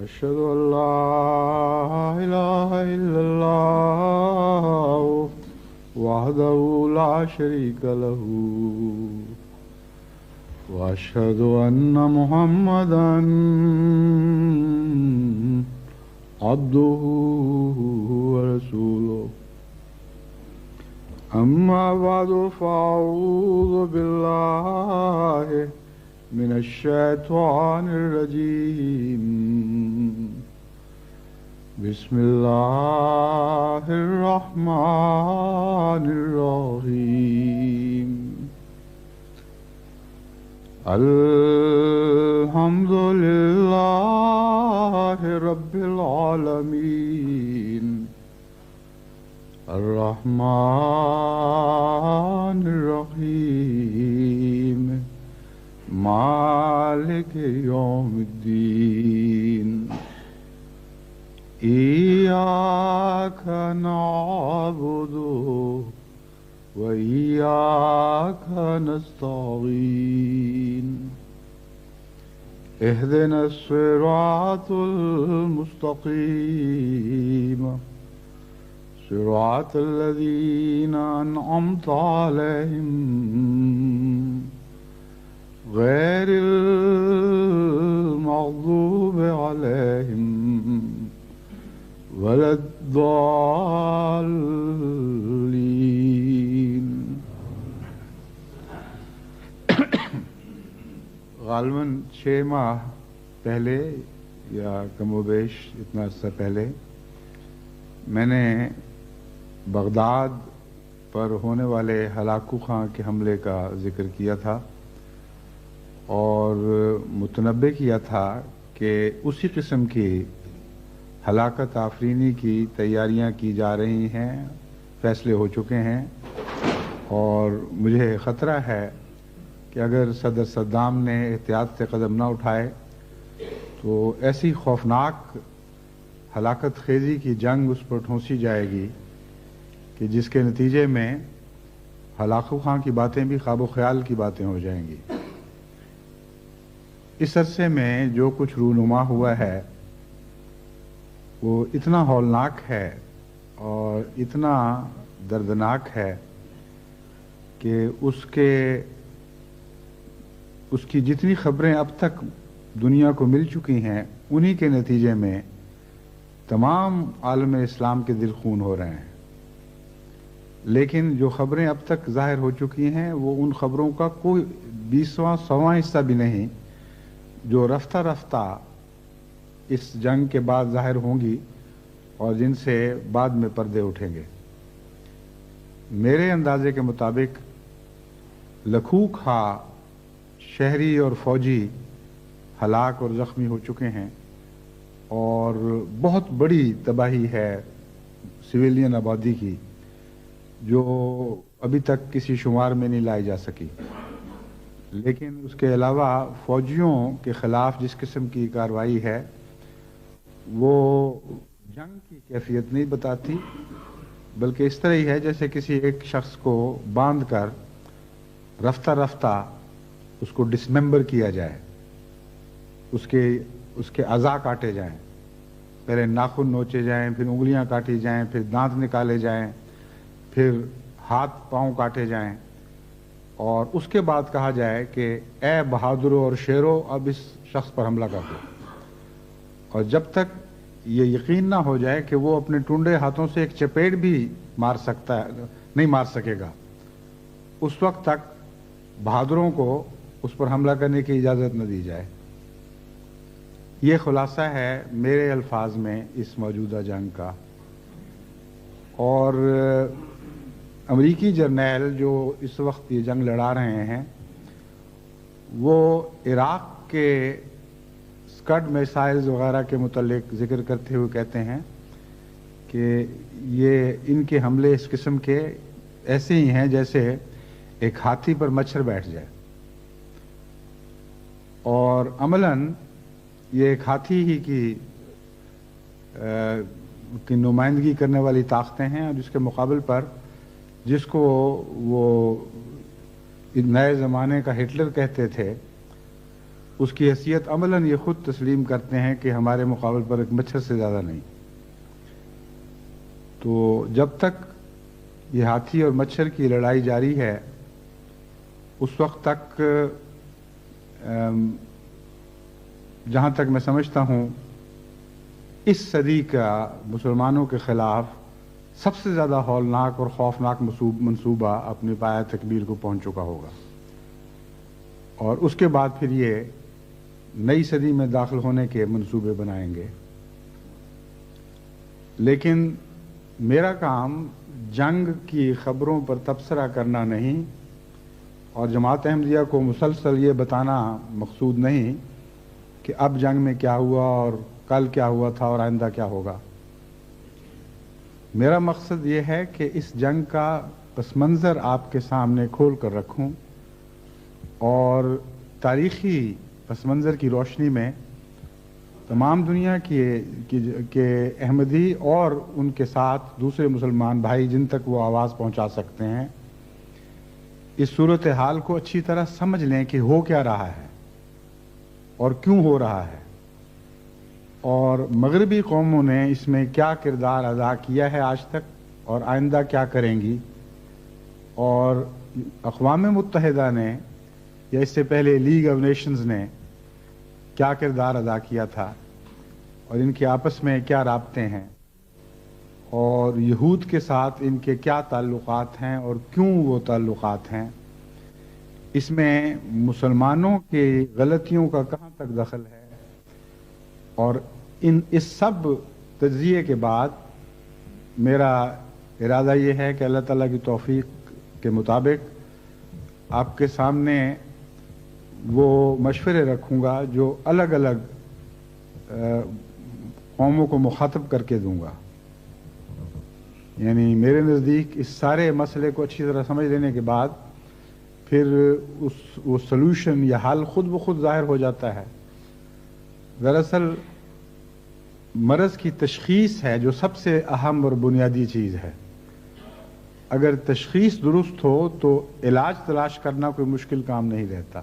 أشهد أن لا إله إلا الله وحده لا شريك له وأشهد أن محمدا عبده ورسوله أما بعد فأعوذ بالله من الشيطان الرجيم بسم الله الرحمن الرحيم الحمد لله رب العالمين الرحمن الرحيم مالك يوم الدين إياك نعبد وإياك نستعين اهدنا الصراط المستقيم صراط الذين أنعمت عليهم غير المغضوب عليهم ولا الضالين. غالباً 6 ماہ پہلے یا کم و بیش اتنا عرصہ پہلے میں نے بغداد پر ہونے والے ہلاکو خاں کے حملے کا ذکر کیا تھا اور متنبع کیا تھا کہ اسی قسم کی ہلاکت آفرینی کی تیاریاں کی جا رہی ہیں، فیصلے ہو چکے ہیں، اور مجھے خطرہ ہے کہ اگر صدر صدام نے احتیاط سے قدم نہ اٹھائے تو ایسی خوفناک ہلاکت خیزی کی جنگ اس پر ٹھونسی جائے گی کہ جس کے نتیجے میں ہلاکو خاں کی باتیں بھی خواب و خیال کی باتیں ہو جائیں گی۔ اس عرصے میں جو کچھ رونما ہوا ہے وہ اتنا ہولناک ہے اور اتنا دردناک ہے کہ اس کی جتنی خبریں اب تک دنیا کو مل چکی ہیں انہی کے نتیجے میں تمام عالم اسلام کے دل خون ہو رہے ہیں، لیکن جو خبریں اب تک ظاہر ہو چکی ہیں وہ ان خبروں کا کوئی 20واں حصہ بھی نہیں جو رفتہ رفتہ اس جنگ کے بعد ظاہر ہوں گی اور جن سے بعد میں پردے اٹھیں گے۔ میرے اندازے کے مطابق لاکھوں خواہ شہری اور فوجی ہلاک اور زخمی ہو چکے ہیں اور بہت بڑی تباہی ہے سویلین آبادی کی جو ابھی تک کسی شمار میں نہیں لائی جا سکی، لیکن اس کے علاوہ فوجیوں کے خلاف جس قسم کی کارروائی ہے وہ جنگ کی کیفیت نہیں بتاتی، بلکہ اس طرح ہی ہے جیسے کسی ایک شخص کو باندھ کر رفتہ رفتہ اس کو ڈسممبر کیا جائے، اس کے اعضاء کاٹے جائیں، پہلے ناخن نوچے جائیں، پھر انگلیاں کاٹی جائیں، پھر دانت نکالے جائیں، پھر ہاتھ پاؤں کاٹے جائیں، اور اس کے بعد کہا جائے کہ اے بہادروں اور شیروں اب اس شخص پر حملہ کر دو، اور جب تک یہ یقین نہ ہو جائے کہ وہ اپنے ٹونڈے ہاتھوں سے ایک چپیٹ بھی نہیں مار سکے گا، اس وقت تک بہادروں کو اس پر حملہ کرنے کی اجازت نہ دی جائے۔ یہ خلاصہ ہے میرے الفاظ میں اس موجودہ جنگ کا۔ اور امریکی جرنیل جو اس وقت یہ جنگ لڑا رہے ہیں وہ عراق کے اسکڈ میسائلز وغیرہ کے متعلق ذکر کرتے ہوئے کہتے ہیں کہ یہ ان کے حملے اس قسم کے ایسے ہی ہیں جیسے ایک ہاتھی پر مچھر بیٹھ جائے، اور عملاً یہ ایک ہاتھی ہی کی نمائندگی کرنے والی طاقتیں ہیں، اور جس کے مقابل پر جس کو وہ نئے زمانے کا ہٹلر کہتے تھے اس کی حیثیت عملاً یہ خود تسلیم کرتے ہیں کہ ہمارے مقابل پر ایک مچھر سے زیادہ نہیں. تو جب تک یہ ہاتھی اور مچھر کی لڑائی جاری ہے اس وقت تک جہاں تک میں سمجھتا ہوں اس صدی کا مسلمانوں کے خلاف سب سے زیادہ ہولناک اور خوفناک منصوبہ اپنی پایہ تکمیل کو پہنچ چکا ہوگا. اور اس کے بعد پھر یہ نئی صدی میں داخل ہونے کے منصوبے بنائیں گے. لیکن میرا کام جنگ کی خبروں پر تبصرہ کرنا نہیں اور جماعت احمدیہ کو مسلسل یہ بتانا مقصود نہیں کہ اب جنگ میں کیا ہوا اور کل کیا ہوا تھا اور آئندہ کیا ہوگا. میرا مقصد یہ ہے کہ اس جنگ کا پس منظر آپ کے سامنے کھول کر رکھوں اور تاریخی پس منظر کی روشنی میں تمام دنیا کے احمدی اور ان کے ساتھ دوسرے مسلمان بھائی جن تک وہ آواز پہنچا سکتے ہیں اس صورتحال کو اچھی طرح سمجھ لیں کہ ہو کیا رہا ہے اور کیوں ہو رہا ہے اور مغربی قوموں نے اس میں کیا کردار ادا کیا ہے آج تک اور آئندہ کیا کریں گی اور اقوام متحدہ نے یا اس سے پہلے لیگ آف نیشنز نے کیا کردار ادا کیا تھا اور ان کے آپس میں کیا رابطے ہیں اور یہود کے ساتھ ان کے کیا تعلقات ہیں اور کیوں وہ تعلقات ہیں. اس میں مسلمانوں کی غلطیوں کا کہاں تک دخل ہے اور اس سب تجزیے کے بعد میرا ارادہ یہ ہے کہ اللہ تعالیٰ کی توفیق کے مطابق آپ کے سامنے وہ مشورے رکھوں گا جو الگ الگ قوموں کو مخاطب کر کے دوں گا. یعنی میرے نزدیک اس سارے مسئلے کو اچھی طرح سمجھ لینے کے بعد پھر وہ سلوشن یا حل خود بخود ظاہر ہو جاتا ہے. دراصل مرض کی تشخیص ہے جو سب سے اہم اور بنیادی چیز ہے. اگر تشخیص درست ہو تو علاج تلاش کرنا کوئی مشکل کام نہیں رہتا.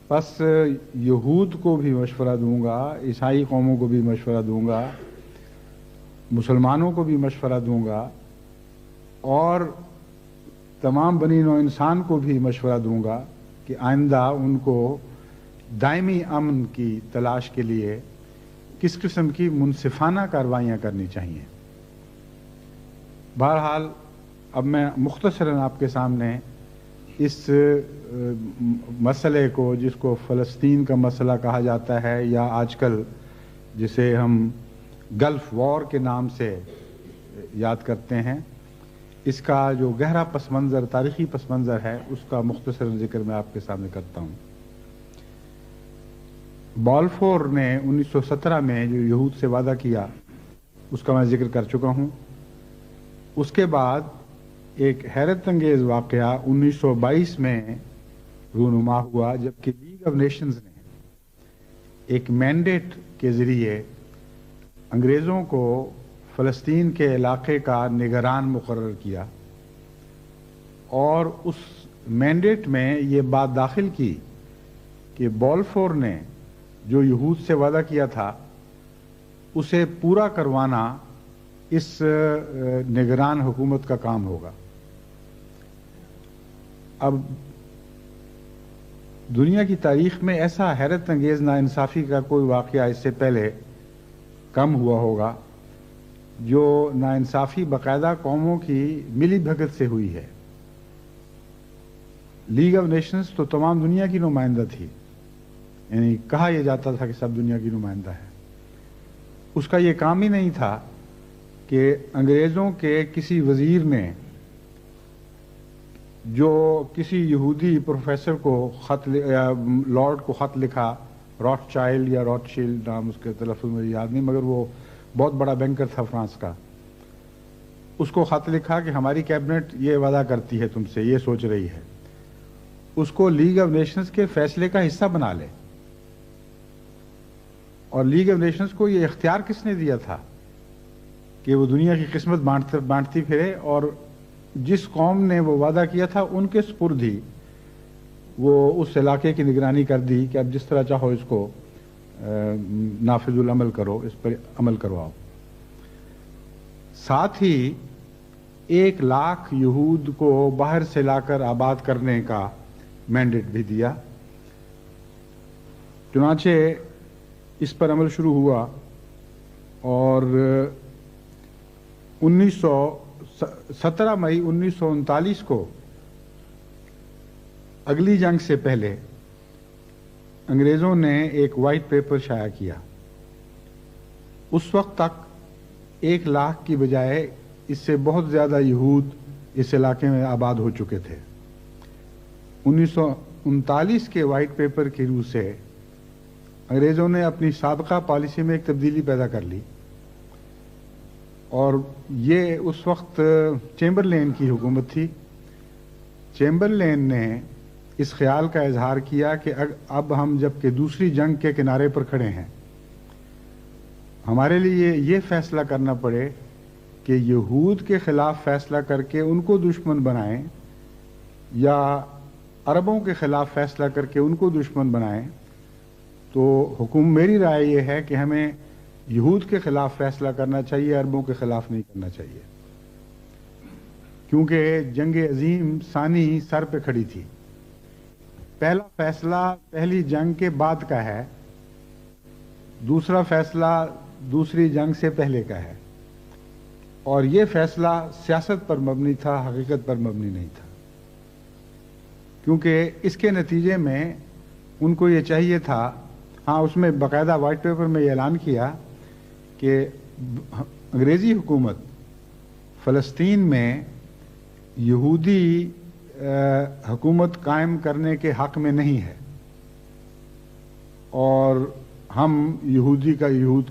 بس یہود کو بھی مشورہ دوں گا, عیسائی قوموں کو بھی مشورہ دوں گا, مسلمانوں کو بھی مشورہ دوں گا اور تمام بنی نوع انسان کو بھی مشورہ دوں گا کہ آئندہ ان کو دائمی امن کی تلاش کے لیے کس قسم کی منصفانہ کاروائیاں کرنی چاہیے. بہرحال اب میں مختصراً آپ کے سامنے اس مسئلے کو جس کو فلسطین کا مسئلہ کہا جاتا ہے یا آج کل جسے ہم گلف وار کے نام سے یاد کرتے ہیں, اس کا جو گہرا پس منظر تاریخی پس منظر ہے اس کا مختصراً ذکر میں آپ کے سامنے کرتا ہوں. بالفور نے 1917 میں جو یہود سے وعدہ کیا اس کا میں ذکر کر چکا ہوں. اس کے بعد ایک حیرت انگیز واقعہ 1922 میں رونما ہوا جبکہ لیگ آف نیشنز نے ایک مینڈیٹ کے ذریعے انگریزوں کو فلسطین کے علاقے کا نگران مقرر کیا اور اس مینڈیٹ میں یہ بات داخل کی کہ بالفور نے جو یہود سے وعدہ کیا تھا اسے پورا کروانا اس نگران حکومت کا کام ہوگا. اب دنیا کی تاریخ میں ایسا حیرت انگیز ناانصافی کا کوئی واقعہ اس سے پہلے کم ہوا ہوگا جو ناانصافی باقاعدہ قوموں کی ملی بھگت سے ہوئی ہے. لیگ آف نیشنز تو تمام دنیا کی نمائندہ تھی, یعنی کہا یہ جاتا تھا کہ سب دنیا کی نمائندہ ہے. اس کا یہ کام ہی نہیں تھا کہ انگریزوں کے کسی وزیر نے جو کسی یہودی پروفیسر کو لارڈ کو خط لکھا, راٹ چائلڈ یا راٹ شیلڈ نام اس کے تلفظ مجھے یاد نہیں, مگر وہ بہت بڑا بینکر تھا فرانس کا, اس کو خط لکھا کہ ہماری کیبنٹ یہ وعدہ کرتی ہے تم سے, یہ سوچ رہی ہے, اس کو لیگ آف نیشنز کے فیصلے کا حصہ بنا لے. اور لیگ آف نیشنز کو یہ اختیار کس نے دیا تھا کہ وہ دنیا کی قسمت بانٹتی پھرے اور جس قوم نے وہ وعدہ کیا تھا ان کے سپرد ہی وہ اس علاقے کی نگرانی کر دی کہ اب جس طرح چاہو اس کو نافذ العمل کرو، اس پر عمل کرواؤ۔ ساتھ ہی 1,00,000 یہود کو باہر سے لا کر آباد کرنے کا مینڈیٹ بھی دیا۔ چنانچہ اس پر عمل شروع ہوا اور 17 مئی 1939 کو اگلی جنگ سے پہلے انگریزوں نے ایک وائٹ پیپر شائع کیا۔ اس وقت تک 1,00,000 کی بجائے اس سے بہت زیادہ یہود اس علاقے میں آباد ہو چکے تھے۔ 1939 کے وائٹ پیپر کی روح سے انگریزوں نے اپنی سابقہ پالیسی میں ایک تبدیلی پیدا کر لی، اور یہ اس وقت چیمبرلین کی حکومت تھی۔ چیمبرلین نے اس خیال کا اظہار کیا کہ اب ہم جبکہ دوسری جنگ کے کنارے پر کھڑے ہیں، ہمارے لیے یہ فیصلہ کرنا پڑے کہ یہود کے خلاف فیصلہ کر کے ان کو دشمن بنائیں یا عربوں کے خلاف فیصلہ کر کے ان کو دشمن بنائیں۔ تو میری رائے یہ ہے کہ ہمیں یہود کے خلاف فیصلہ کرنا چاہیے، عربوں کے خلاف نہیں کرنا چاہیے، کیونکہ جنگ عظیم ثانی سر پہ کھڑی تھی۔ پہلا فیصلہ پہلی جنگ کے بعد کا ہے، دوسرا فیصلہ دوسری جنگ سے پہلے کا ہے، اور یہ فیصلہ سیاست پر مبنی تھا، حقیقت پر مبنی نہیں تھا، کیونکہ اس کے نتیجے میں ان کو یہ چاہیے تھا، ہاں اس میں باقاعدہ وائٹ پیپر میں یہ اعلان کیا کہ انگریزی حکومت فلسطین میں یہودی حکومت قائم کرنے کے حق میں نہیں ہے، اور ہم یہود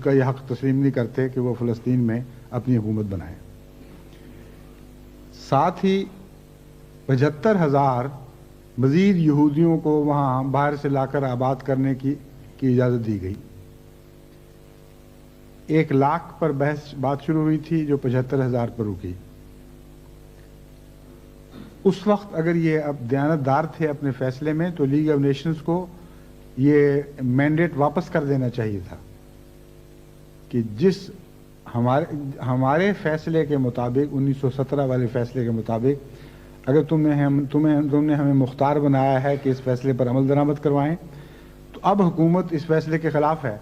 کا یہ حق تسلیم نہیں کرتے کہ وہ فلسطین میں اپنی حکومت بنائیں۔ ساتھ ہی 75,000 مزید یہودیوں کو وہاں باہر سے لا کر آباد کرنے کی اجازت دی گئی۔ 1,00,000 پر بات شروع ہوئی تھی جو 75,000 پر رکی۔ اس وقت اگر یہ اب دیانتدار تھے اپنے فیصلے میں تو لیگ آف نیشنز کو یہ مینڈیٹ واپس کر دینا چاہیے تھا کہ جس ہمارے فیصلے کے مطابق 1917 والے فیصلے کے مطابق اگر تم نے ہمیں مختار بنایا ہے کہ اس فیصلے پر عمل درآمد کروائیں، تو اب حکومت اس فیصلے کے خلاف ہے،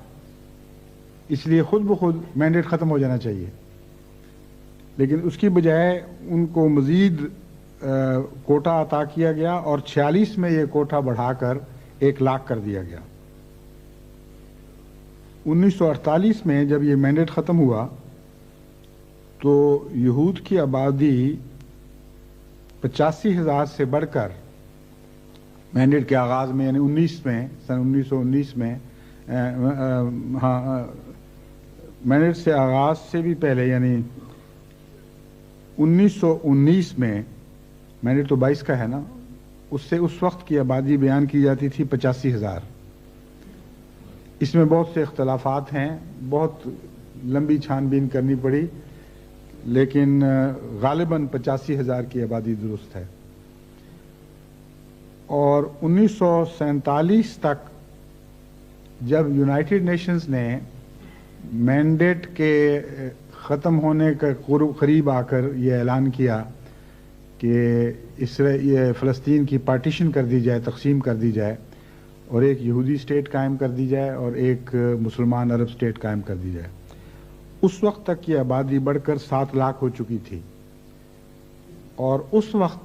اس لیے خود بخود مینڈیٹ ختم ہو جانا چاہیے۔ لیکن اس کی بجائے ان کو مزید کوٹا عطا کیا گیا، اور 46 میں یہ کوٹا بڑھا کر 1,00,000 کر دیا گیا۔ 1948 میں جب یہ مینڈیٹ ختم ہوا تو یہود کی آبادی 85,000 سے بڑھ کر مینڈیٹ کے آغاز میں یعنی 1919 میں مینڈیٹ سے آغاز سے بھی پہلے یعنی 1919 میں، مینڈیٹ تو 22 کا ہے نا، اس وقت کی آبادی بیان کی جاتی تھی 85,000۔ اس میں بہت سے اختلافات ہیں، بہت لمبی چھان بین کرنی پڑی، لیکن غالباً 85,000 کی آبادی درست ہے۔ اور 1947 تک جب یونائٹڈ نیشنز نے مینڈیٹ کے ختم ہونے کا قریب آ کر یہ اعلان کیا کہ یہ فلسطین کی پارٹیشن کر دی جائے، تقسیم کر دی جائے، اور ایک یہودی اسٹیٹ قائم کر دی جائے اور ایک مسلمان عرب اسٹیٹ قائم کر دی جائے، اس وقت تک یہ آبادی بڑھ کر 7,00,000 ہو چکی تھی، اور اس وقت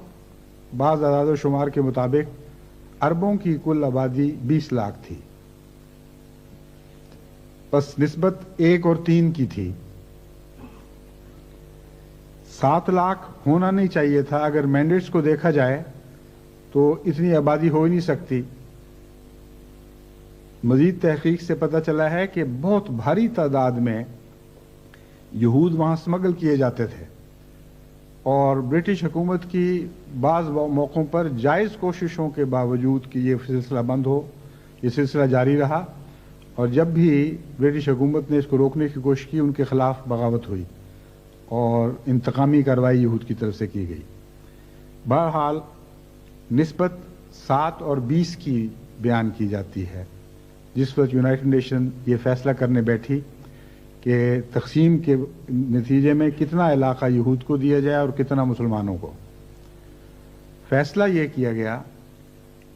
بعض اعداد و شمار کے مطابق عربوں کی کل آبادی 20,00,000 تھی، بس نسبت 1 اور 3 کی تھی۔ 7,00,000 ہونا نہیں چاہیے تھا۔ اگر مینڈیٹس کو دیکھا جائے تو اتنی آبادی ہو ہی نہیں سکتی۔ مزید تحقیق سے پتہ چلا ہے کہ بہت بھاری تعداد میں یہود وہاں سمگل کیے جاتے تھے، اور برٹش حکومت کی بعض موقعوں پر جائز کوششوں کے باوجود کہ یہ سلسلہ بند ہو، یہ سلسلہ جاری رہا، اور جب بھی برٹش حکومت نے اس کو روکنے کی کوشش کی ان کے خلاف بغاوت ہوئی اور انتقامی کارروائی یہود کی طرف سے کی گئی۔ بہرحال نسبت 7 اور 20 کی بیان کی جاتی ہے، جس وقت یونائٹڈ نیشن یہ فیصلہ کرنے بیٹھی کہ تقسیم کے نتیجے میں کتنا علاقہ یہود کو دیا جائے اور کتنا مسلمانوں کو۔ فیصلہ یہ کیا گیا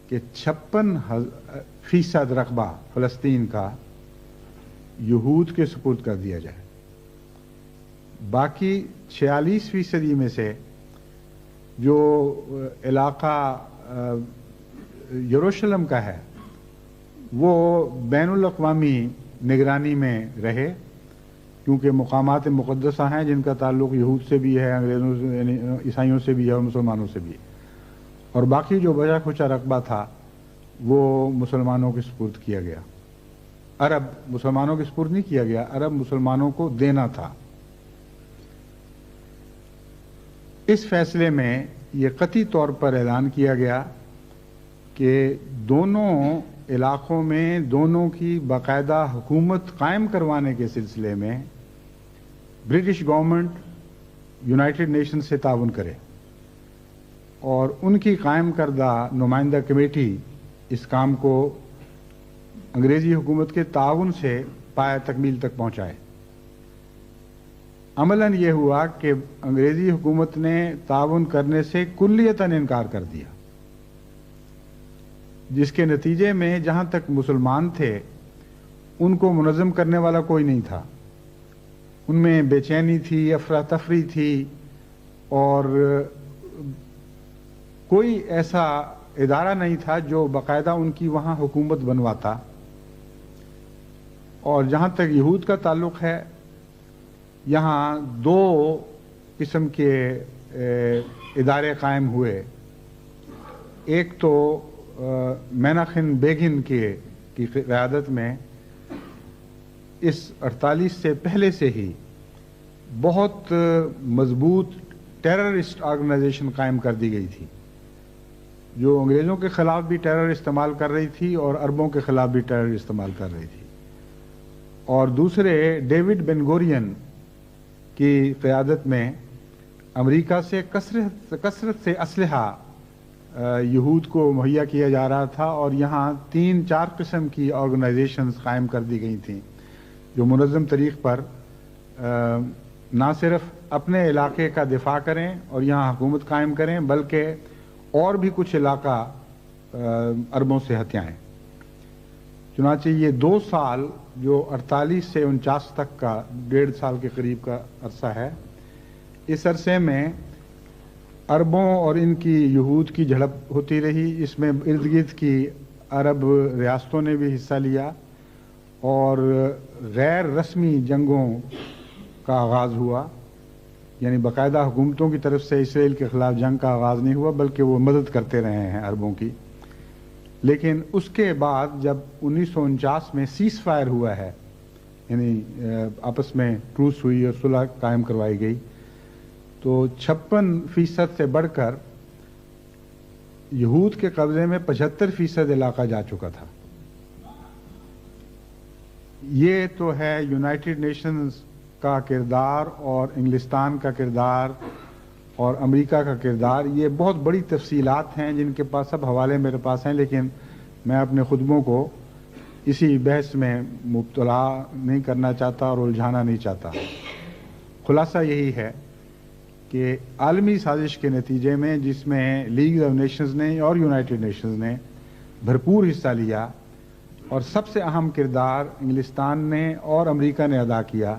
کہ 56% رقبہ فلسطین کا یہود کے سپرد کر دیا جائے، باقی 46% میں سے جو علاقہ یروشلم کا ہے وہ بین الاقوامی نگرانی میں رہے، کیونکہ مقامات مقدسہ ہیں جن کا تعلق یہود سے بھی ہے، انگریزوں سے یعنی عیسائیوں سے بھی ہے اور مسلمانوں سے بھی ہے، اور باقی جو بچا کھچا رقبہ تھا وہ مسلمانوں کے سپرد کیا گیا۔ عرب مسلمانوں کے سپرد نہیں کیا گیا، عرب مسلمانوں کو دینا تھا۔ اس فیصلے میں یہ قطعی طور پر اعلان کیا گیا کہ دونوں علاقوں میں دونوں کی باقاعدہ حکومت قائم کروانے کے سلسلے میں برٹش گورنمنٹ یونائٹڈ نیشن سے تعاون کرے، اور ان کی قائم کردہ نمائندہ کمیٹی اس کام کو انگریزی حکومت کے تعاون سے پایہ تکمیل تک پہنچائے۔ عملاً یہ ہوا کہ انگریزی حکومت نے تعاون کرنے سے کلیتاً انکار کر دیا، جس کے نتیجے میں جہاں تک مسلمان تھے ان کو منظم کرنے والا کوئی نہیں تھا، ان میں بے چینی تھی، افراتفری تھی، اور کوئی ایسا ادارہ نہیں تھا جو باقاعدہ ان کی وہاں حکومت بنواتا۔ اور جہاں تک یہود کا تعلق ہے، یہاں 2 قسم کے ادارے قائم ہوئے۔ ایک تو میناخن بیگن کی قیادت میں اس 48 سے پہلے سے ہی بہت مضبوط ٹیررسٹ آرگنائزیشن قائم کر دی گئی تھی، جو انگریزوں کے خلاف بھی ٹیرر استعمال کر رہی تھی اور عربوں کے خلاف بھی ٹیرر استعمال کر رہی تھی۔ اور دوسرے ڈیوڈ بن گورین کی قیادت میں امریکہ سے کثرت سے اسلحہ یہود کو مہیا کیا جا رہا تھا، اور یہاں 3-4 قسم کی آرگنائزیشنز قائم کر دی گئی تھیں جو منظم طریق پر نہ صرف اپنے علاقے کا دفاع کریں اور یہاں حکومت قائم کریں، بلکہ اور بھی کچھ علاقہ عربوں سے ہتھیائیں۔ چنانچہ یہ 2 سال جو 48 سے 49 تک کا 1.5 سال کے قریب کا عرصہ ہے، اس عرصے میں عربوں اور ان کی یہود کی جھڑپ ہوتی رہی۔ اس میں ارد گرد کی عرب ریاستوں نے بھی حصہ لیا، اور غیر رسمی جنگوں کا آغاز ہوا، یعنی باقاعدہ حکومتوں کی طرف سے اسرائیل کے خلاف جنگ کا آغاز نہیں ہوا، بلکہ وہ مدد کرتے رہے ہیں عربوں کی۔ لیکن اس کے بعد جب 1949 میں سیز فائر ہوا ہے، یعنی آپس میں ٹروس ہوئی اور صلح قائم کروائی گئی، تو 56% سے بڑھ کر یہود کے قبضے میں 75% علاقہ جا چکا تھا۔ یہ تو ہے یونائٹڈ نیشنز کا کردار اور انگلستان کا کردار اور امریکہ کا کردار۔ یہ بہت بڑی تفصیلات ہیں جن کے پاس سب حوالے میرے پاس ہیں، لیکن میں اپنے خطبوں کو اسی بحث میں مبتلا نہیں کرنا چاہتا اور الجھانا نہیں چاہتا۔ خلاصہ یہی ہے کہ عالمی سازش کے نتیجے میں، جس میں لیگ آف نیشنز نے اور یونائٹڈ نیشنز نے بھرپور حصہ لیا، اور سب سے اہم کردار انگلستان نے اور امریکہ نے ادا کیا،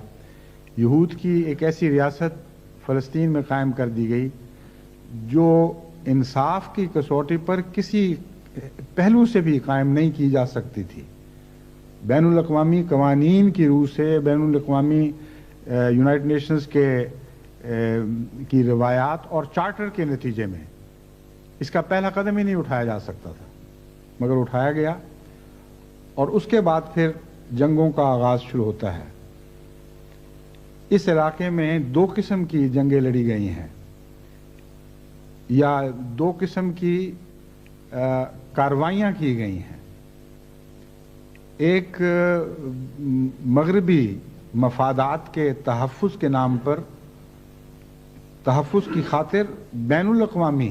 یہود کی ایک ایسی ریاست فلسطین میں قائم کر دی گئی جو انصاف کی کسوٹی پر کسی پہلو سے بھی قائم نہیں کی جا سکتی تھی۔ بین الاقوامی قوانین کی روح سے، بین الاقوامی یونائٹڈ نیشنز کی روایات اور چارٹر کے نتیجے میں اس کا پہلا قدم ہی نہیں اٹھایا جا سکتا تھا، مگر اٹھایا گیا، اور اس کے بعد پھر جنگوں کا آغاز شروع ہوتا ہے۔ اس علاقے میں 2 قسم کی جنگیں لڑی گئی ہیں، یا 2 قسم کی کاروائیاں کی گئی ہیں۔ ایک مغربی مفادات کے تحفظ کے نام پر، تحفظ کی خاطر بین الاقوامی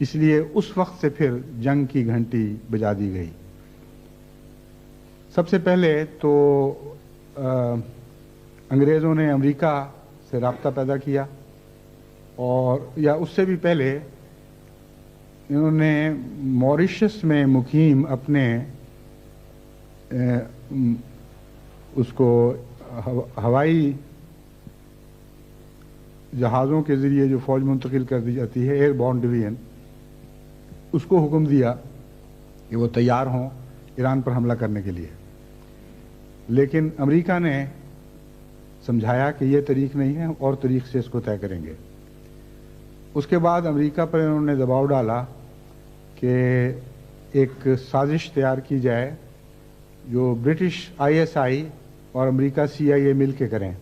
اس لیے اس وقت سے پھر جنگ کی گھنٹی بجا دی گئی۔ سب سے پہلے تو انگریزوں نے امریکہ سے رابطہ پیدا کیا، اور یا اس سے بھی پہلے انہوں نے موریشس میں مقیم اپنے اس کو ہوائی جہازوں کے ذریعے جو فوج منتقل کر دی جاتی ہے، ایئر بورن ڈویژن، اس کو حکم دیا کہ وہ تیار ہوں ایران پر حملہ کرنے کے لیے۔ لیکن امریکہ نے سمجھایا کہ یہ طریق نہیں ہے، اور طریق سے اس کو طے کریں گے۔ اس کے بعد امریکہ پر انہوں نے دباؤ ڈالا کہ ایک سازش تیار کی جائے جو برٹش ISI اور امریکہ CIA مل کے کریں،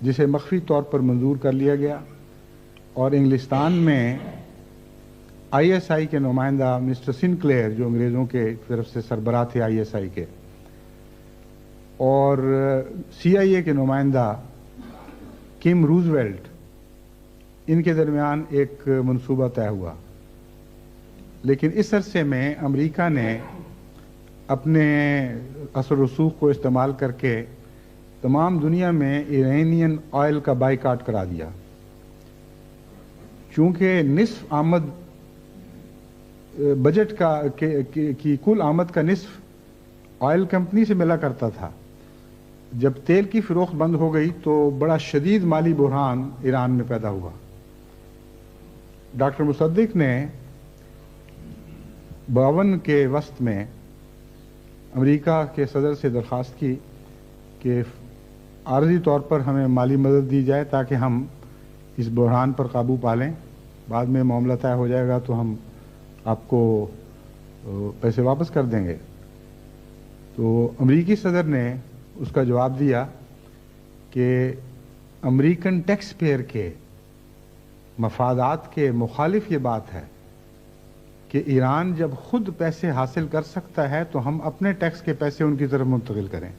جسے مخفی طور پر منظور کر لیا گیا، اور انگلستان میں ISI کے نمائندہ مسٹر سنکلیئر، جو انگریزوں کے طرف سے سربراہ تھے ISI کے، اور CIA کے نمائندہ کم روزویلٹ، ان کے درمیان ایک منصوبہ طے ہوا۔ لیکن اس عرصے میں امریکہ نے اپنے اثر و رسوخ کو استعمال کر کے تمام دنیا میں ایرانین آئل کا بائیکاٹ کرا دیا، چونکہ نصف آمد بجٹ کی کل آمد کا نصف آئل کمپنی سے ملا کرتا تھا۔ جب تیل کی فروخت بند ہو گئی تو بڑا شدید مالی بحران ایران میں پیدا ہوا۔ ڈاکٹر مصدق نے 52 کے وسط میں امریکہ کے صدر سے درخواست کی کہ عارضی طور پر ہمیں مالی مدد دی جائے تاکہ ہم اس بحران پر قابو پا لیں، بعد میں معاملہ طے ہو جائے گا تو ہم آپ کو پیسے واپس کر دیں گے۔ تو امریکی صدر نے اس کا جواب دیا کہ امریکن ٹیکس پیئر کے مفادات کے مخالف یہ بات ہے کہ ایران جب خود پیسے حاصل کر سکتا ہے تو ہم اپنے ٹیکس کے پیسے ان کی طرف منتقل کریں۔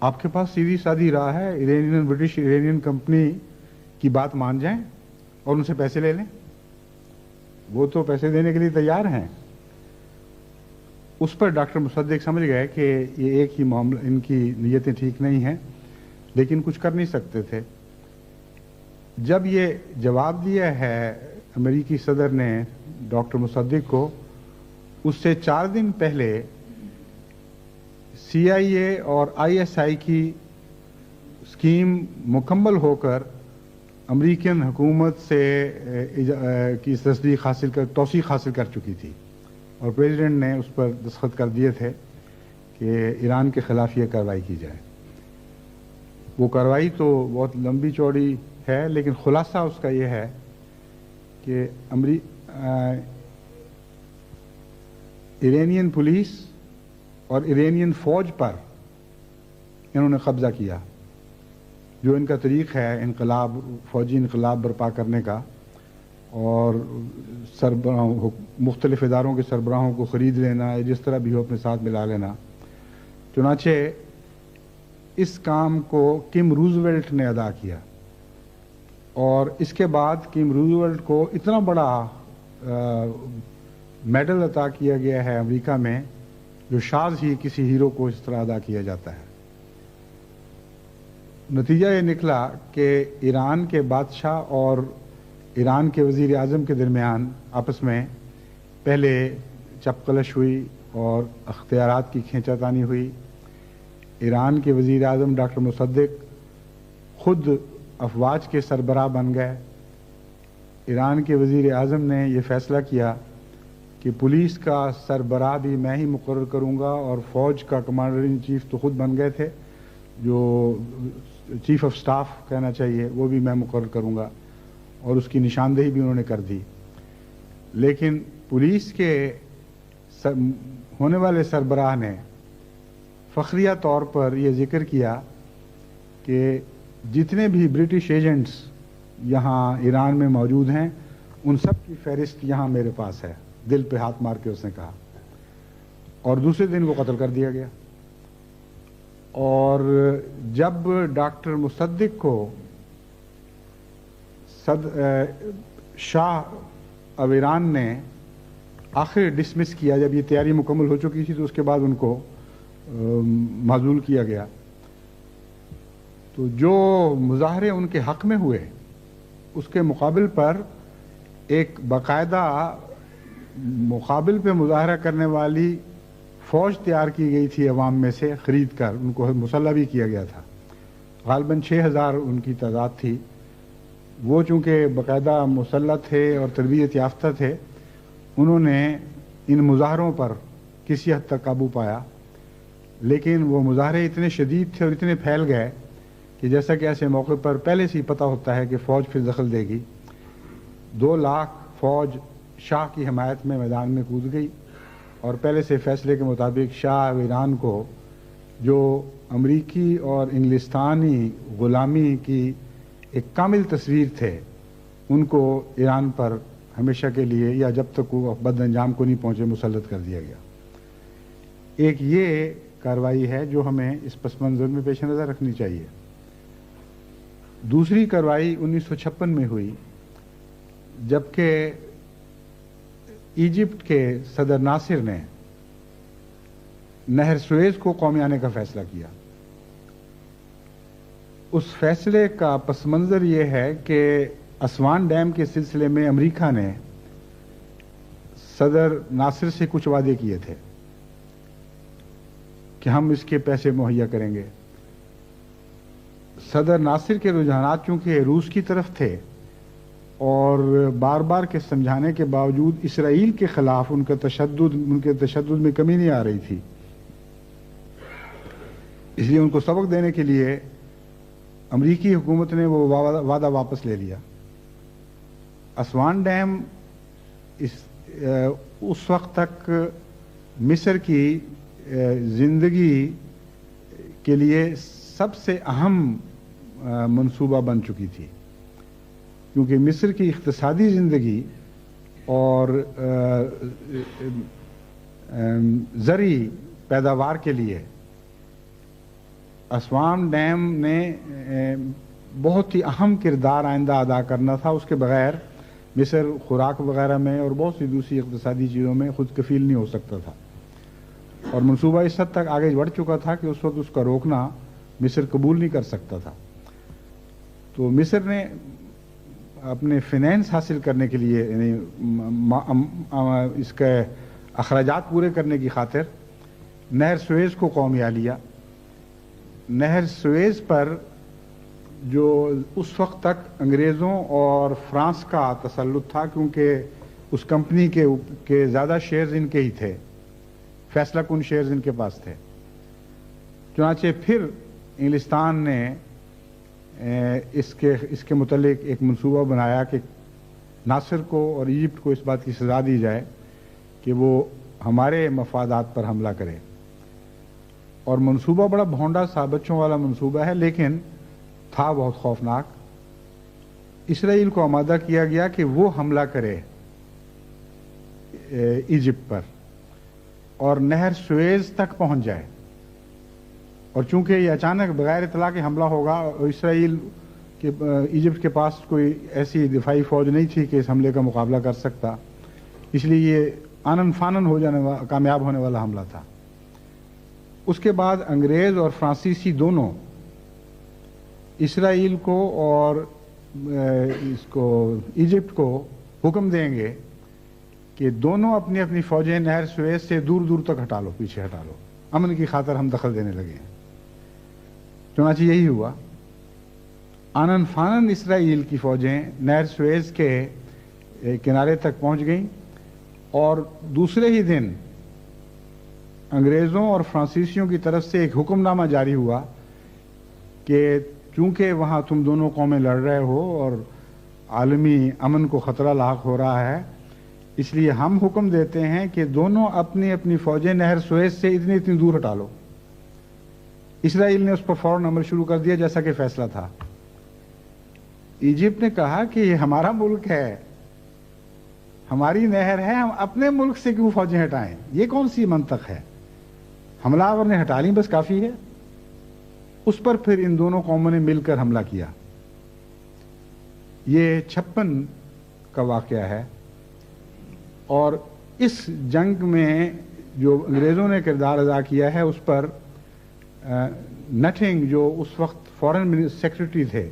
آپ کے پاس سیدھی سادھی راہ ہے، برٹش ایرانین کمپنی کی بات مان جائیں اور ان سے پیسے لے لیں، وہ تو پیسے دینے کے لیے تیار ہیں۔ اس پر ڈاکٹر مصدق سمجھ گئے کہ یہ ایک ہی معاملہ، ان کی نیتیں ٹھیک نہیں ہیں، لیکن کچھ کر نہیں سکتے تھے۔ جب یہ جواب دیا ہے امریکی صدر نے ڈاکٹر مصدق کو، اس سے 4 دن پہلے CIA اور ISI کی اسکیم مکمل ہو کر امریکن حکومت سے کی تصدیق حاصل کر توثیق حاصل کر چکی تھی، اور پریزیڈنٹ نے اس پر دستخط کر دیے تھے کہ ایران کے خلاف یہ کارروائی کی جائے۔ وہ کارروائی تو بہت لمبی چوڑی ہے، لیکن خلاصہ اس کا یہ ہے کہ ایرانین پولیس اور ایرانین فوج پر انہوں نے قبضہ کیا، جو ان کا طریق ہے انقلاب، فوجی انقلاب برپا کرنے کا، اور سربراہوں، مختلف اداروں کے سربراہوں کو خرید لینا، جس طرح بھی ہو اپنے ساتھ ملا لینا۔ چنانچہ اس کام کو کم روزویلٹ نے ادا کیا، اور اس کے بعد کم روزویلٹ کو اتنا بڑا میڈل عطا کیا گیا ہے امریکہ میں، جو شاذ ہی کسی ہیرو کو اس طرح ادا کیا جاتا ہے۔ نتیجہ یہ نکلا کہ ایران کے بادشاہ اور ایران کے وزیر اعظم کے درمیان آپس میں پہلے چپقلش ہوئی اور اختیارات کی کھینچا تانی ہوئی۔ ایران کے وزیر اعظم ڈاکٹر مصدق خود افواج کے سربراہ بن گئے۔ ایران کے وزیر اعظم نے یہ فیصلہ کیا کہ پولیس کا سربراہ بھی میں ہی مقرر کروں گا، اور فوج کا کمانڈر ان چیف تو خود بن گئے تھے، جو چیف آف سٹاف کہنا چاہیے، وہ بھی میں مقرر کروں گا، اور اس کی نشاندہی بھی انہوں نے کر دی۔ لیکن پولیس کے ہونے والے سربراہ نے فخریہ طور پر یہ ذکر کیا کہ جتنے بھی برٹش ایجنٹس یہاں ایران میں موجود ہیں، ان سب کی فہرست یہاں میرے پاس ہے۔ دل پہ ہاتھ مار کے اس نے کہا، اور دوسرے دن وہ قتل کر دیا گیا۔ اور جب ڈاکٹر مصدق کو شاہ اب ایران نے آخر ڈسمس کیا، جب یہ تیاری مکمل ہو چکی تھی تو اس کے بعد ان کو معزول کیا گیا. تو جو مظاہرے ان کے حق میں ہوئے اس کے مقابل پر ایک باقاعدہ مقابل پہ مظاہرہ کرنے والی فوج تیار کی گئی تھی عوام میں سے خرید کر، ان کو مسلح بھی کیا گیا تھا. غالباً 6000 ان کی تعداد تھی. وہ چونکہ باقاعدہ مسلح تھے اور تربیت یافتہ تھے، انہوں نے ان مظاہروں پر کسی حد تک قابو پایا. لیکن وہ مظاہرے اتنے شدید تھے اور اتنے پھیل گئے کہ جیسا کہ ایسے موقع پر پہلے سے ہی پتہ ہوتا ہے کہ فوج پھر دخل دے گی. 2 لاکھ فوج شاہ کی حمایت میں میدان میں کود گئی اور پہلے سے فیصلے کے مطابق شاہ ایران کو جو امریکی اور انگلستانی غلامی کی ایک کامل تصویر تھے، ان کو ایران پر ہمیشہ کے لیے یا جب تک وہ بد انجام کو نہیں پہنچے مسلط کر دیا گیا. ایک یہ کارروائی ہے جو ہمیں اس پس منظر میں پیش نظر رکھنی چاہیے. دوسری کارروائی 1956 میں ہوئی جبکہ ایجپٹ کے صدر ناصر نے نہر سویز کو قومی آنے کا فیصلہ کیا. اس فیصلے کا پس منظر یہ ہے کہ اسوان ڈیم کے سلسلے میں امریکہ نے صدر ناصر سے کچھ وعدے کیے تھے کہ ہم اس کے پیسے مہیا کریں گے. صدر ناصر کے رجحانات چونکہ روس کی طرف تھے اور بار بار کے سمجھانے کے باوجود اسرائیل کے خلاف ان کے تشدد میں کمی نہیں آ رہی تھی، اس لیے ان کو سبق دینے کے لیے امریکی حکومت نے وہ وعدہ واپس لے لیا. اسوان ڈیم اس وقت تک مصر کی زندگی کے لیے سب سے اہم منصوبہ بن چکی تھی، کیونکہ مصر کی اقتصادی زندگی اور زرعی پیداوار کے لیے اسوان ڈیم نے بہت ہی اہم کردار آئندہ ادا کرنا تھا. اس کے بغیر مصر خوراک وغیرہ میں اور بہت سی دوسری اقتصادی چیزوں میں خود کفیل نہیں ہو سکتا تھا، اور منصوبہ اس حد تک آگے بڑھ چکا تھا کہ اس وقت اس کا روکنا مصر قبول نہیں کر سکتا تھا. تو مصر نے اپنے فائنینس حاصل کرنے کے لیے، یعنی اس کے اخراجات پورے کرنے کی خاطر نہر سویز کو قومیہ لیا. نہر سویز پر جو اس وقت تک انگریزوں اور فرانس کا تسلط تھا، کیونکہ اس کمپنی کے زیادہ شیئرز ان کے ہی تھے، فیصلہ کن شیئرز ان کے پاس تھے. چنانچہ پھر انگلستان نے اس کے متعلق ایک منصوبہ بنایا کہ ناصر کو اور ایجپٹ کو اس بات کی سزا دی جائے کہ وہ ہمارے مفادات پر حملہ کرے. اور منصوبہ بڑا بھونڈا سا بچوں والا منصوبہ ہے، لیکن تھا بہت خوفناک. اسرائیل کو آمادہ کیا گیا کہ وہ حملہ کرے ایجپٹ پر اور نہر سویز تک پہنچ جائے. اور چونکہ یہ اچانک بغیر اطلاع کے حملہ ہوگا اور اسرائیل کے ایجپٹ کے پاس کوئی ایسی دفاعی فوج نہیں تھی کہ اس حملے کا مقابلہ کر سکتا، اس لیے یہ آنن فانن کامیاب ہونے والا حملہ تھا. اس کے بعد انگریز اور فرانسیسی دونوں اسرائیل کو اور ایجپٹ کو حکم دیں گے کہ دونوں اپنی اپنی فوجیں نہر سویز سے دور دور تک ہٹا لو، پیچھے ہٹا لو، امن کی خاطر ہم دخل دینے لگے ہیں. چنانچہ یہی ہوا. آنن فانن اسرائیل کی فوجیں نہر سویز کے کنارے تک پہنچ گئیں اور دوسرے ہی دن انگریزوں اور فرانسیسیوں کی طرف سے ایک حکم نامہ جاری ہوا کہ چونکہ وہاں تم دونوں قومیں لڑ رہے ہو اور عالمی امن کو خطرہ لاحق ہو رہا ہے، اس لیے ہم حکم دیتے ہیں کہ دونوں اپنی اپنی فوجیں نہر سویز سے اتنی دور ہٹا لو. اسرائیل نے اس پر فوراً عمل شروع کر دیا جیسا کہ فیصلہ تھا. ایجپٹ نے کہا کہ یہ ہمارا ملک ہے، ہماری نہر ہے، ہم اپنے ملک سے کیوں فوجیں ہٹائیں؟ یہ کون سی منطق ہے؟ حملہ آور نے ہٹا لیں بس کافی ہے. اس پر پھر ان دونوں قوموں نے مل کر حملہ کیا. یہ 56 کا واقعہ ہے. اور اس جنگ میں جو انگریزوں نے کردار ادا کیا ہے اس پر نٹھنگ جو اس وقت فارن سیکرٹری تھے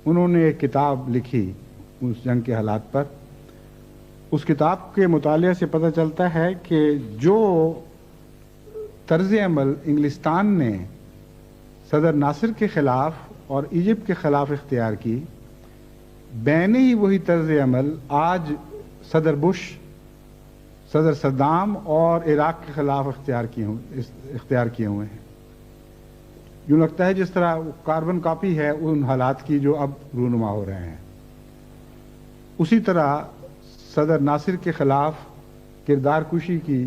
انہوں نے ایک کتاب لکھی اس جنگ کے حالات پر. اس کتاب کے مطالعے سے پتہ چلتا ہے کہ جو طرز عمل انگلستان نے صدر ناصر کے خلاف اور ایجپٹ کے خلاف اختیار کی بین ہی وہی طرز عمل آج صدر بش، صدر صدام اور عراق کے خلاف اختیار کیے ہوئے ہیں. یوں لگتا ہے جس طرح کاربن کاپی ہے ان حالات کی جو اب رونما ہو رہے ہیں. اسی طرح صدر ناصر کے خلاف کردار کشی کی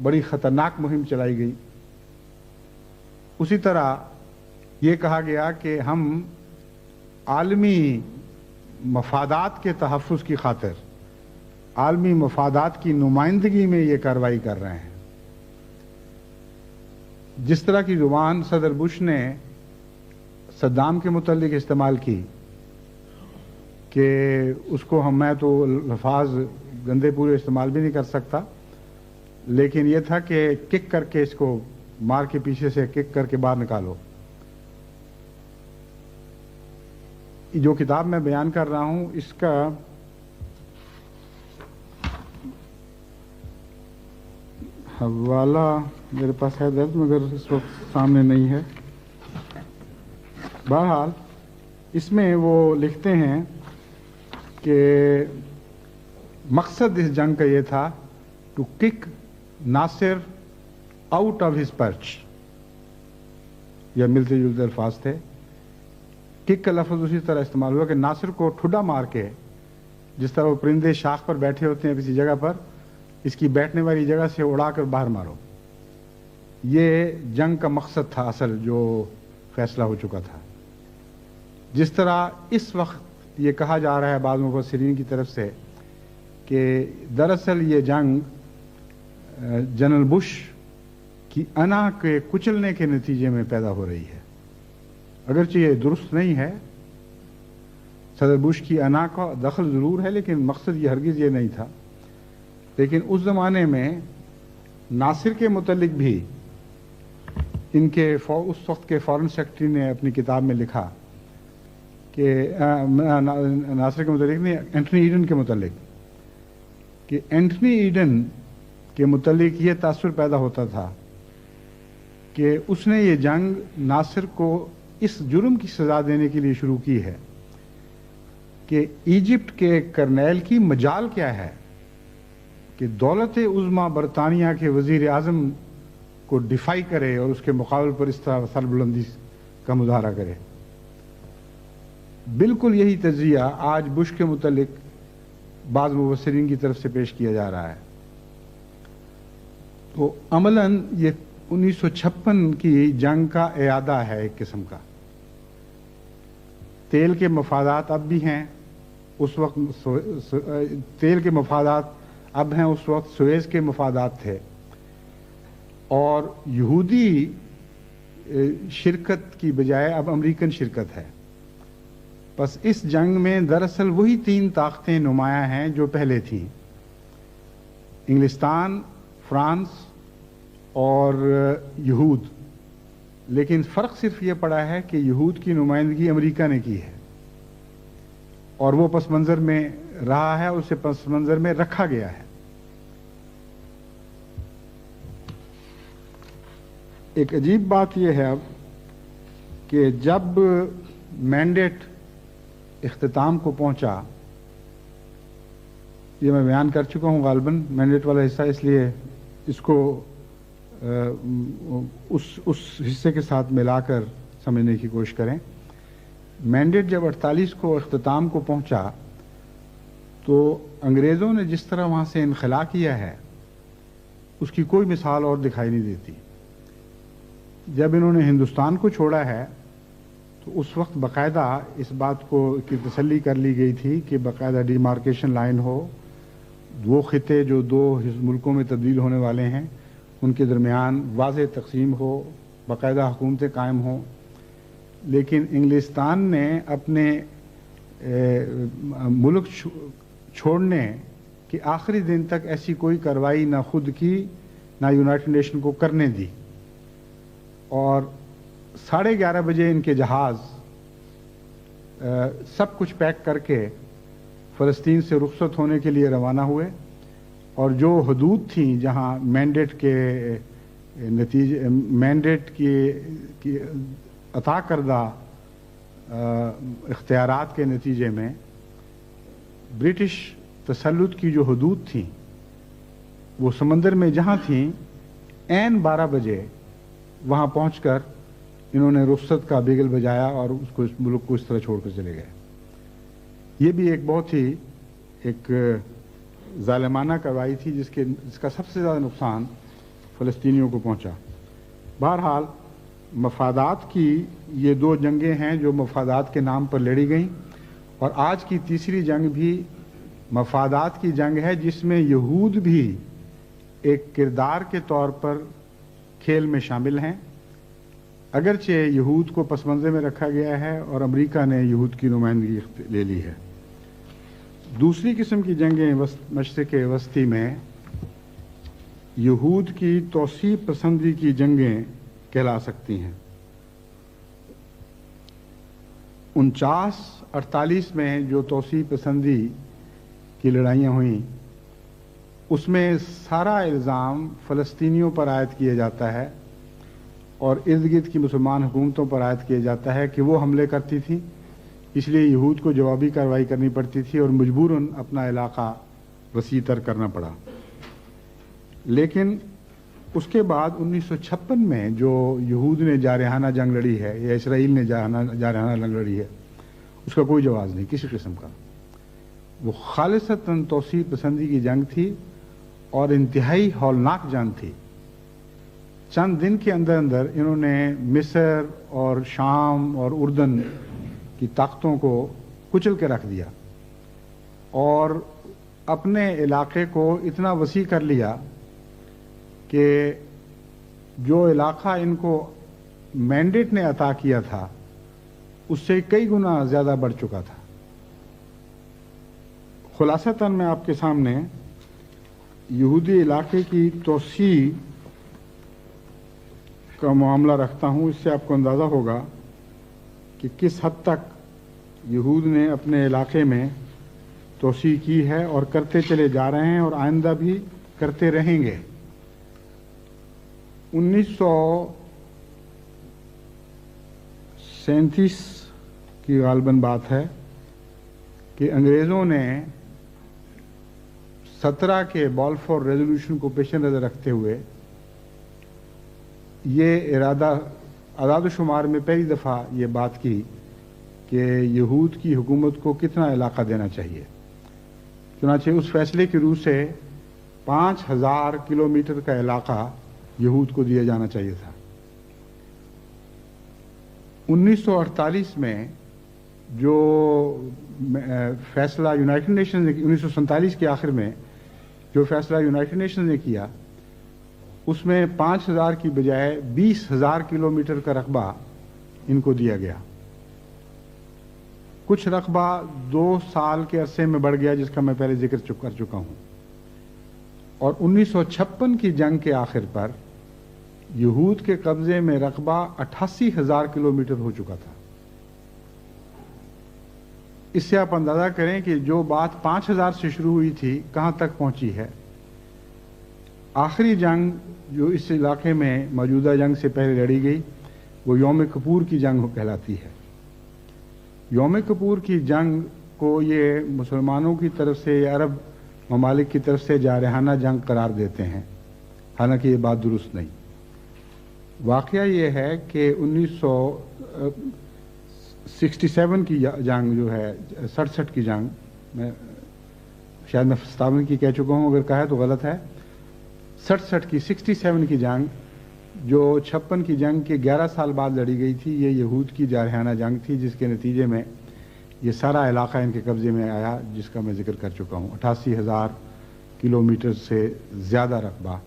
بڑی خطرناک مہم چلائی گئی. اسی طرح یہ کہا گیا کہ ہم عالمی مفادات کے تحفظ کی خاطر عالمی مفادات کی نمائندگی میں یہ کارروائی کر رہے ہیں. جس طرح کی زبان صدر بش نے صدام کے متعلق استعمال کی کہ اس کو میں تو الفاظ گندے پورے استعمال بھی نہیں کر سکتا، لیکن یہ تھا کہ کک کر کے اس کو مار کے پیچھے سے کک کر کے باہر نکالو. جو کتاب میں بیان کر رہا ہوں اس کا حوالہ میرے پاس ہے درج مگر اس وقت سامنے نہیں ہے. بہرحال اس میں وہ لکھتے ہیں کہ مقصد اس جنگ کا یہ تھا to kick Nasir out of his perch. یہ ملتے جلتے الفاظ تھے. کک کا لفظ اسی طرح استعمال ہوا کہ ناصر کو ٹھڈا مار کے، جس طرح وہ پرندے شاخ پر بیٹھے ہوتے ہیں کسی جگہ پر، اس کی بیٹھنے والی جگہ سے اڑا کر باہر مارو. یہ جنگ کا مقصد تھا اصل جو فیصلہ ہو چکا تھا. جس طرح اس وقت یہ کہا جا رہا ہے بعض مفسرین کی طرف سے کہ دراصل یہ جنگ جنرل بش کی انا کے کچلنے کے نتیجے میں پیدا ہو رہی ہے. اگرچہ یہ درست نہیں ہے، صدر بش کی انا کا دخل ضرور ہے، لیکن مقصد یہ ہرگز یہ نہیں تھا. لیکن اس زمانے میں ناصر کے متعلق بھی ان کے اس وقت کے فارن سیکرٹری نے اپنی کتاب میں لکھا کہ ناصر کے متعلق نہیں، اینٹھنی ایڈن کے متعلق، کہ اینٹھنی ایڈن کے متعلق یہ تاثر پیدا ہوتا تھا کہ اس نے یہ جنگ ناصر کو اس جرم کی سزا دینے کے لیے شروع کی ہے کہ ایجپٹ کے کرنیل کی مجال کیا ہے کہ دولت عظمیٰ برطانیہ کے وزیر اعظم کو ڈیفائی کرے اور اس کے مقابل پر اس طرح سربلندی کا مظاہرہ کرے. بالکل یہی تجزیہ آج بش کے متعلق بعض مبصرین کی طرف سے پیش کیا جا رہا ہے. تو عملاً یہ 1956 کی جنگ کا اعادہ ہے ایک قسم کا. تیل کے مفادات اب بھی ہیں، اس وقت تیل کے مفادات اب ہیں، اس وقت سویز کے مفادات تھے، اور یہودی شرکت کی بجائے اب امریکن شرکت ہے. بس اس جنگ میں دراصل وہی تین طاقتیں نمایاں ہیں جو پہلے تھیں، انگلستان، فرانس اور یہود. لیکن فرق صرف یہ پڑا ہے کہ یہود کی نمائندگی امریکہ نے کی ہے اور وہ پس منظر میں رہا ہے، اسے پس منظر میں رکھا گیا ہے. ایک عجیب بات یہ ہے اب کہ جب مینڈیٹ اختتام کو پہنچا، یہ میں بیان کر چکا ہوں غالباً مینڈیٹ والا حصہ، اس لیے اس کو اس حصے کے ساتھ ملا کر سمجھنے کی کوشش کریں. مینڈیٹ جب 48 کو اختتام کو پہنچا تو انگریزوں نے جس طرح وہاں سے انخلا کیا ہے اس کی کوئی مثال اور دکھائی نہیں دیتی. جب انہوں نے ہندوستان کو چھوڑا ہے تو اس وقت باقاعدہ اس بات کو کی تسلی کر لی گئی تھی کہ باقاعدہ ڈیمارکیشن لائن ہو، وہ خطے جو دو ملکوں میں تبدیل ہونے والے ہیں ان کے درمیان واضح تقسیم ہو، باقاعدہ حکومتیں قائم ہوں. لیکن انگلستان نے اپنے ملک چھوڑنے کہ آخری دن تک ایسی کوئی کارروائی نہ خود کی نہ یونائٹڈ نیشن کو کرنے دی، اور 11:30 بجے ان کے جہاز سب کچھ پیک کر کے فلسطین سے رخصت ہونے کے لیے روانہ ہوئے، اور جو حدود تھیں جہاں مینڈیٹ کی عطا کردہ اختیارات کے نتیجے میں برٹش تسلط کی جو حدود تھیں وہ سمندر میں جہاں تھیں، عین 12 بجے وہاں پہنچ کر انہوں نے رخصت کا بیگل بجایا اور اس ملک کو اس طرح چھوڑ کر چلے گئے۔ یہ بھی ایک بہت ہی ایک ظالمانہ کارروائی تھی جس کا سب سے زیادہ نقصان فلسطینیوں کو پہنچا۔ بہرحال مفادات کی یہ 2 جنگیں ہیں جو مفادات کے نام پر لڑی گئیں، اور آج کی تیسری جنگ بھی مفادات کی جنگ ہے، جس میں یہود بھی ایک کردار کے طور پر کھیل میں شامل ہیں، اگرچہ یہود کو پس منظر میں رکھا گیا ہے اور امریکہ نے یہود کی نمائندگی لے لی ہے۔ دوسری قسم کی جنگیں مشرق وسطی میں یہود کی توسیع پسندی کی جنگیں کہلا سکتی ہیں۔ 49-48 میں جو توسیع پسندی کی لڑائیاں ہوئیں، اس میں سارا الزام فلسطینیوں پر عائد کیا جاتا ہے اور ارد گرد کی مسلمان حکومتوں پر عائد کیا جاتا ہے کہ وہ حملے کرتی تھیں، اس لیے یہود کو جوابی کارروائی کرنی پڑتی تھی اور مجبوراً اپنا علاقہ وسیع تر کرنا پڑا۔ لیکن اس کے بعد 1956 میں جو یہود نے جارحانہ جنگ لڑی ہے یا اسرائیل نے جارحانہ جنگ لڑی ہے، اس کا کوئی جواز نہیں کسی قسم کا۔ وہ خالصتاً توسیع پسندی کی جنگ تھی اور انتہائی ہولناک جنگ تھی۔ چند دن کے اندر اندر انہوں نے مصر اور شام اور اردن کی طاقتوں کو کچل کے رکھ دیا اور اپنے علاقے کو اتنا وسیع کر لیا کہ جو علاقہ ان کو مینڈیٹ نے عطا کیا تھا اس سے کئی گنا زیادہ بڑھ چکا تھا۔ خلاصتاً میں آپ کے سامنے یہودی علاقے کی توسیع کا معاملہ رکھتا ہوں، اس سے آپ کو اندازہ ہوگا کہ کس حد تک یہود نے اپنے علاقے میں توسیع کی ہے اور کرتے چلے جا رہے ہیں اور آئندہ بھی کرتے رہیں گے۔ 1937 کی غالباً بات ہے کہ انگریزوں نے 17 کے بالفور ریزولوشن کو پیش نظر رکھتے ہوئے یہ ارادہ اعداد و شمار میں پہلی دفعہ یہ بات کی کہ یہود کی حکومت کو کتنا علاقہ دینا چاہیے۔ چنانچہ اس فیصلے کی روح سے 5000 کلومیٹر کا علاقہ یہود کو دیا جانا چاہیے تھا۔ 1948 میں جو فیصلہ یونائٹڈ نیشن نے 1947 کے آخر میں جو فیصلہ یونائٹڈ نیشن نے کیا، اس میں 5000 کی بجائے 20000 کلومیٹر کا رقبہ ان کو دیا گیا۔ کچھ رقبہ 2 سال کے عرصے میں بڑھ گیا، جس کا میں پہلے ذکر کر چکا ہوں، اور 1956 کی جنگ کے آخر پر یہود کے قبضے میں رقبہ 88000 کلومیٹر ہو چکا تھا۔ اس سے آپ اندازہ کریں کہ جو بات 5000 سے شروع ہوئی تھی کہاں تک پہنچی ہے۔ آخری جنگ جو اس علاقے میں موجودہ جنگ سے پہلے لڑی گئی وہ یوم کپور کی جنگ کہلاتی ہے۔ یوم کپور کی جنگ کو یہ مسلمانوں کی طرف سے یا عرب ممالک کی طرف سے جارحانہ جنگ قرار دیتے ہیں، حالانکہ یہ بات درست نہیں۔ واقعہ یہ ہے کہ 1967 کی جنگ جو ہے 67 کی جنگ، میں شاید میں 57 کی کہہ چکا ہوں، اگر کہا ہے تو غلط ہے، 67 کی جنگ جو 56 کی جنگ کے 11 سال بعد لڑی گئی تھی، یہ یہود کی جارحانہ جنگ تھی، جس کے نتیجے میں یہ سارا علاقہ ان کے قبضے میں آیا، جس کا میں ذکر کر چکا ہوں، 88000 کلومیٹر سے زیادہ رقبہ۔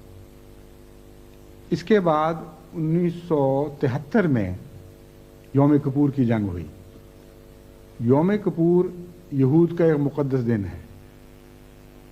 اس کے بعد 1973 میں یوم کپور کی جنگ ہوئی۔ یوم کپور یہود کا ایک مقدس دن ہے،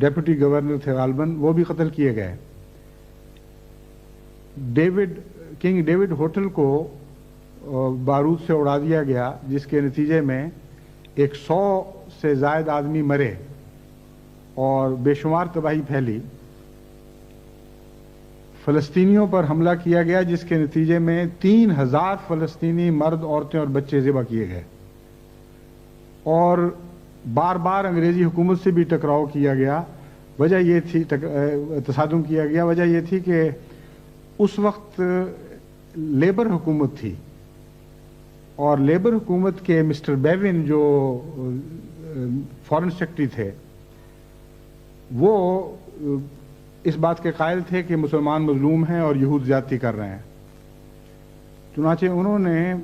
ڈیپٹی گورنر تھے غالباً، وہ بھی قتل کیے گئے۔ کنگ ڈیوڈ ہوٹل کو بارود سے اڑا دیا گیا، جس کے نتیجے میں 100 سے زائد آدمی مرے اور بے شمار تباہی پھیلی۔ فلسطینیوں پر حملہ کیا گیا، جس کے نتیجے میں 3000 فلسطینی مرد، عورتیں اور بچے ذبح کیے گئے، اور بار بار انگریزی حکومت سے بھی ٹکراؤ کیا گیا۔ وجہ یہ تھی، تصادم کیا گیا، وجہ یہ تھی کہ اس وقت لیبر حکومت تھی، اور لیبر حکومت کے مسٹر بیون جو فارن سیکرٹری تھے، وہ اس بات کے قائل تھے کہ مسلمان مظلوم ہیں اور یہود زیادتی کر رہے ہیں۔ چنانچہ انہوں نے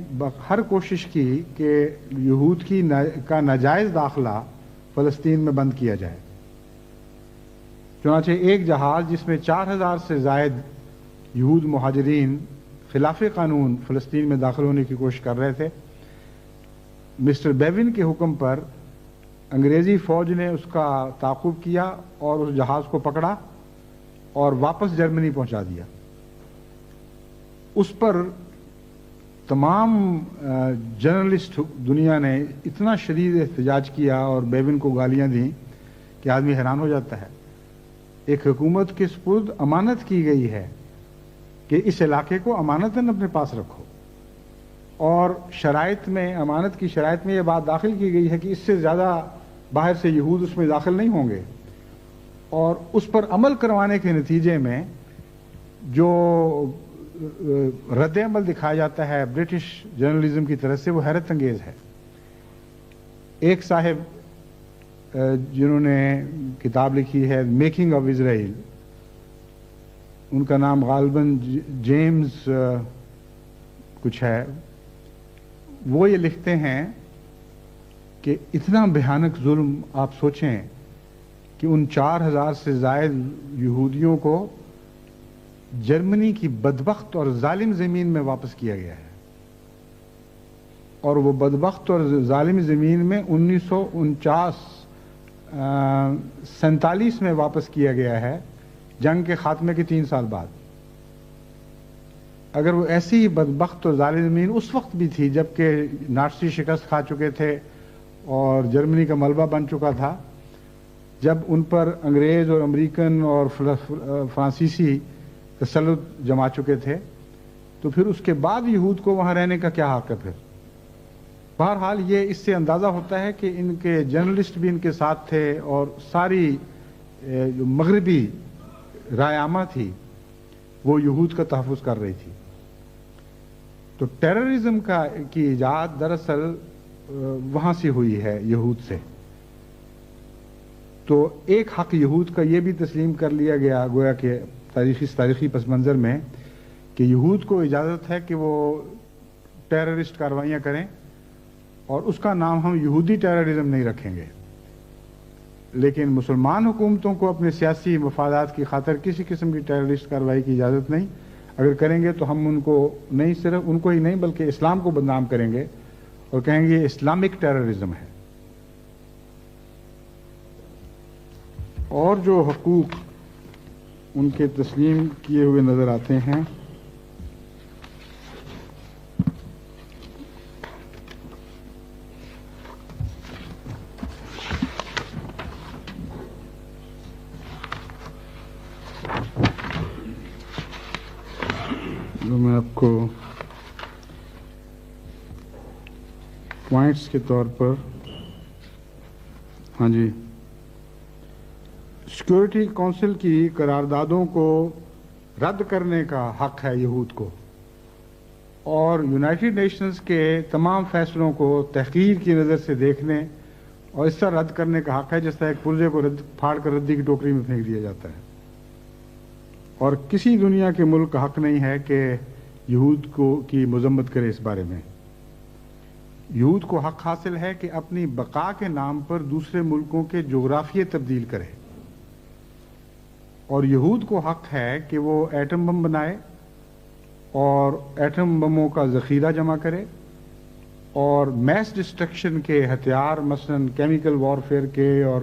ہر کوشش کی کہ یہود کا ناجائز داخلہ فلسطین میں بند کیا جائے۔ چنانچہ ایک جہاز جس میں 4000 سے زائد یہود مہاجرین خلاف قانون فلسطین میں داخل ہونے کی کوشش کر رہے تھے، مسٹر بیون کے حکم پر انگریزی فوج نے اس کا تعاقب کیا اور اس جہاز کو پکڑا اور واپس جرمنی پہنچا دیا۔ اس پر تمام جرنلسٹ دنیا نے اتنا شدید احتجاج کیا اور بیون کو گالیاں دیں کہ آدمی حیران ہو جاتا ہے۔ ایک حکومت کے سپرد امانت کی گئی ہے کہ اس علاقے کو امانتاً اپنے پاس رکھو، اور شرائط میں، امانت کی شرائط میں یہ بات داخل کی گئی ہے کہ اس سے زیادہ باہر سے یہود اس میں داخل نہیں ہوں گے، اور اس پر عمل کروانے کے نتیجے میں جو رد عمل دکھایا جاتا ہے برٹش جرنلزم کی طرف سے، وہ حیرت انگیز ہے۔ ایک صاحب جنہوں نے کتاب لکھی ہے میکنگ آف اسرائیل، ان کا نام غالباً جیمز کچھ ہے، وہ یہ لکھتے ہیں کہ اتنا بھیانک ظلم آپ سوچیں کہ ان 4000 سے زائد یہودیوں کو جرمنی کی بدبخت اور ظالم زمین میں واپس کیا گیا ہے، اور وہ بدبخت اور ظالم زمین میں 1947 میں واپس کیا گیا ہے، جنگ کے خاتمے کے 3 سال بعد۔ اگر وہ ایسی ہی بدبخت اور ظالم زمین اس وقت بھی تھی جبکہ ناٹسی شکست کھا چکے تھے اور جرمنی کا ملبہ بن چکا تھا، جب ان پر انگریز اور امریکن اور فرانسیسی تسلط جما چکے تھے، تو پھر اس کے بعد یہود کو وہاں رہنے کا کیا حق ہے پھر؟ بہرحال یہ اس سے اندازہ ہوتا ہے کہ ان کے جرنلسٹ بھی ان کے ساتھ تھے، اور ساری جو مغربی رائے عامہ تھی وہ یہود کا تحفظ کر رہی تھی۔ تو ٹیررزم کی ایجاد دراصل وہاں سے ہوئی ہے، یہود سے۔ تو ایک حق یہود کا یہ بھی تسلیم کر لیا گیا، گویا کہ تاریخی پس منظر میں، کہ یہود کو اجازت ہے کہ وہ ٹیررسٹ کارروائیاں کریں، اور اس کا نام ہم یہودی ٹیررزم نہیں رکھیں گے۔ لیکن مسلمان حکومتوں کو اپنے سیاسی مفادات کی خاطر کسی قسم کی ٹیررسٹ کارروائی کی اجازت نہیں۔ اگر کریں گے تو ہم ان کو نہیں، صرف ان کو ہی نہیں بلکہ اسلام کو بدنام کریں گے اور کہیں گے یہ اسلامک ٹیررزم ہے۔ اور جو حقوق ان کے تسلیم کیے ہوئے نظر آتے ہیں، جو میں آپ کو پوائنٹس کے طور پر، ہاں جی، سیکورٹی کونسل کی قراردادوں کو رد کرنے کا حق ہے یہود کو، اور یونائٹڈ نیشنز کے تمام فیصلوں کو تحقیر کی نظر سے دیکھنے اور اس طرح رد کرنے کا حق ہے جس طرح ایک پرزے کو پھاڑ کر ردی کی ٹوکری میں پھینک دیا جاتا ہے۔ اور کسی دنیا کے ملک کا حق نہیں ہے کہ یہود کی مذمت کرے۔ اس بارے میں یہود کو حق حاصل ہے کہ اپنی بقا کے نام پر دوسرے ملکوں کے جغرافیے تبدیل کرے، اور یہود کو حق ہے کہ وہ ایٹم بم بنائے اور ایٹم بموں کا ذخیرہ جمع کرے، اور میس ڈسٹرکشن کے ہتھیار، مثلا کیمیکل وارفیئر کے اور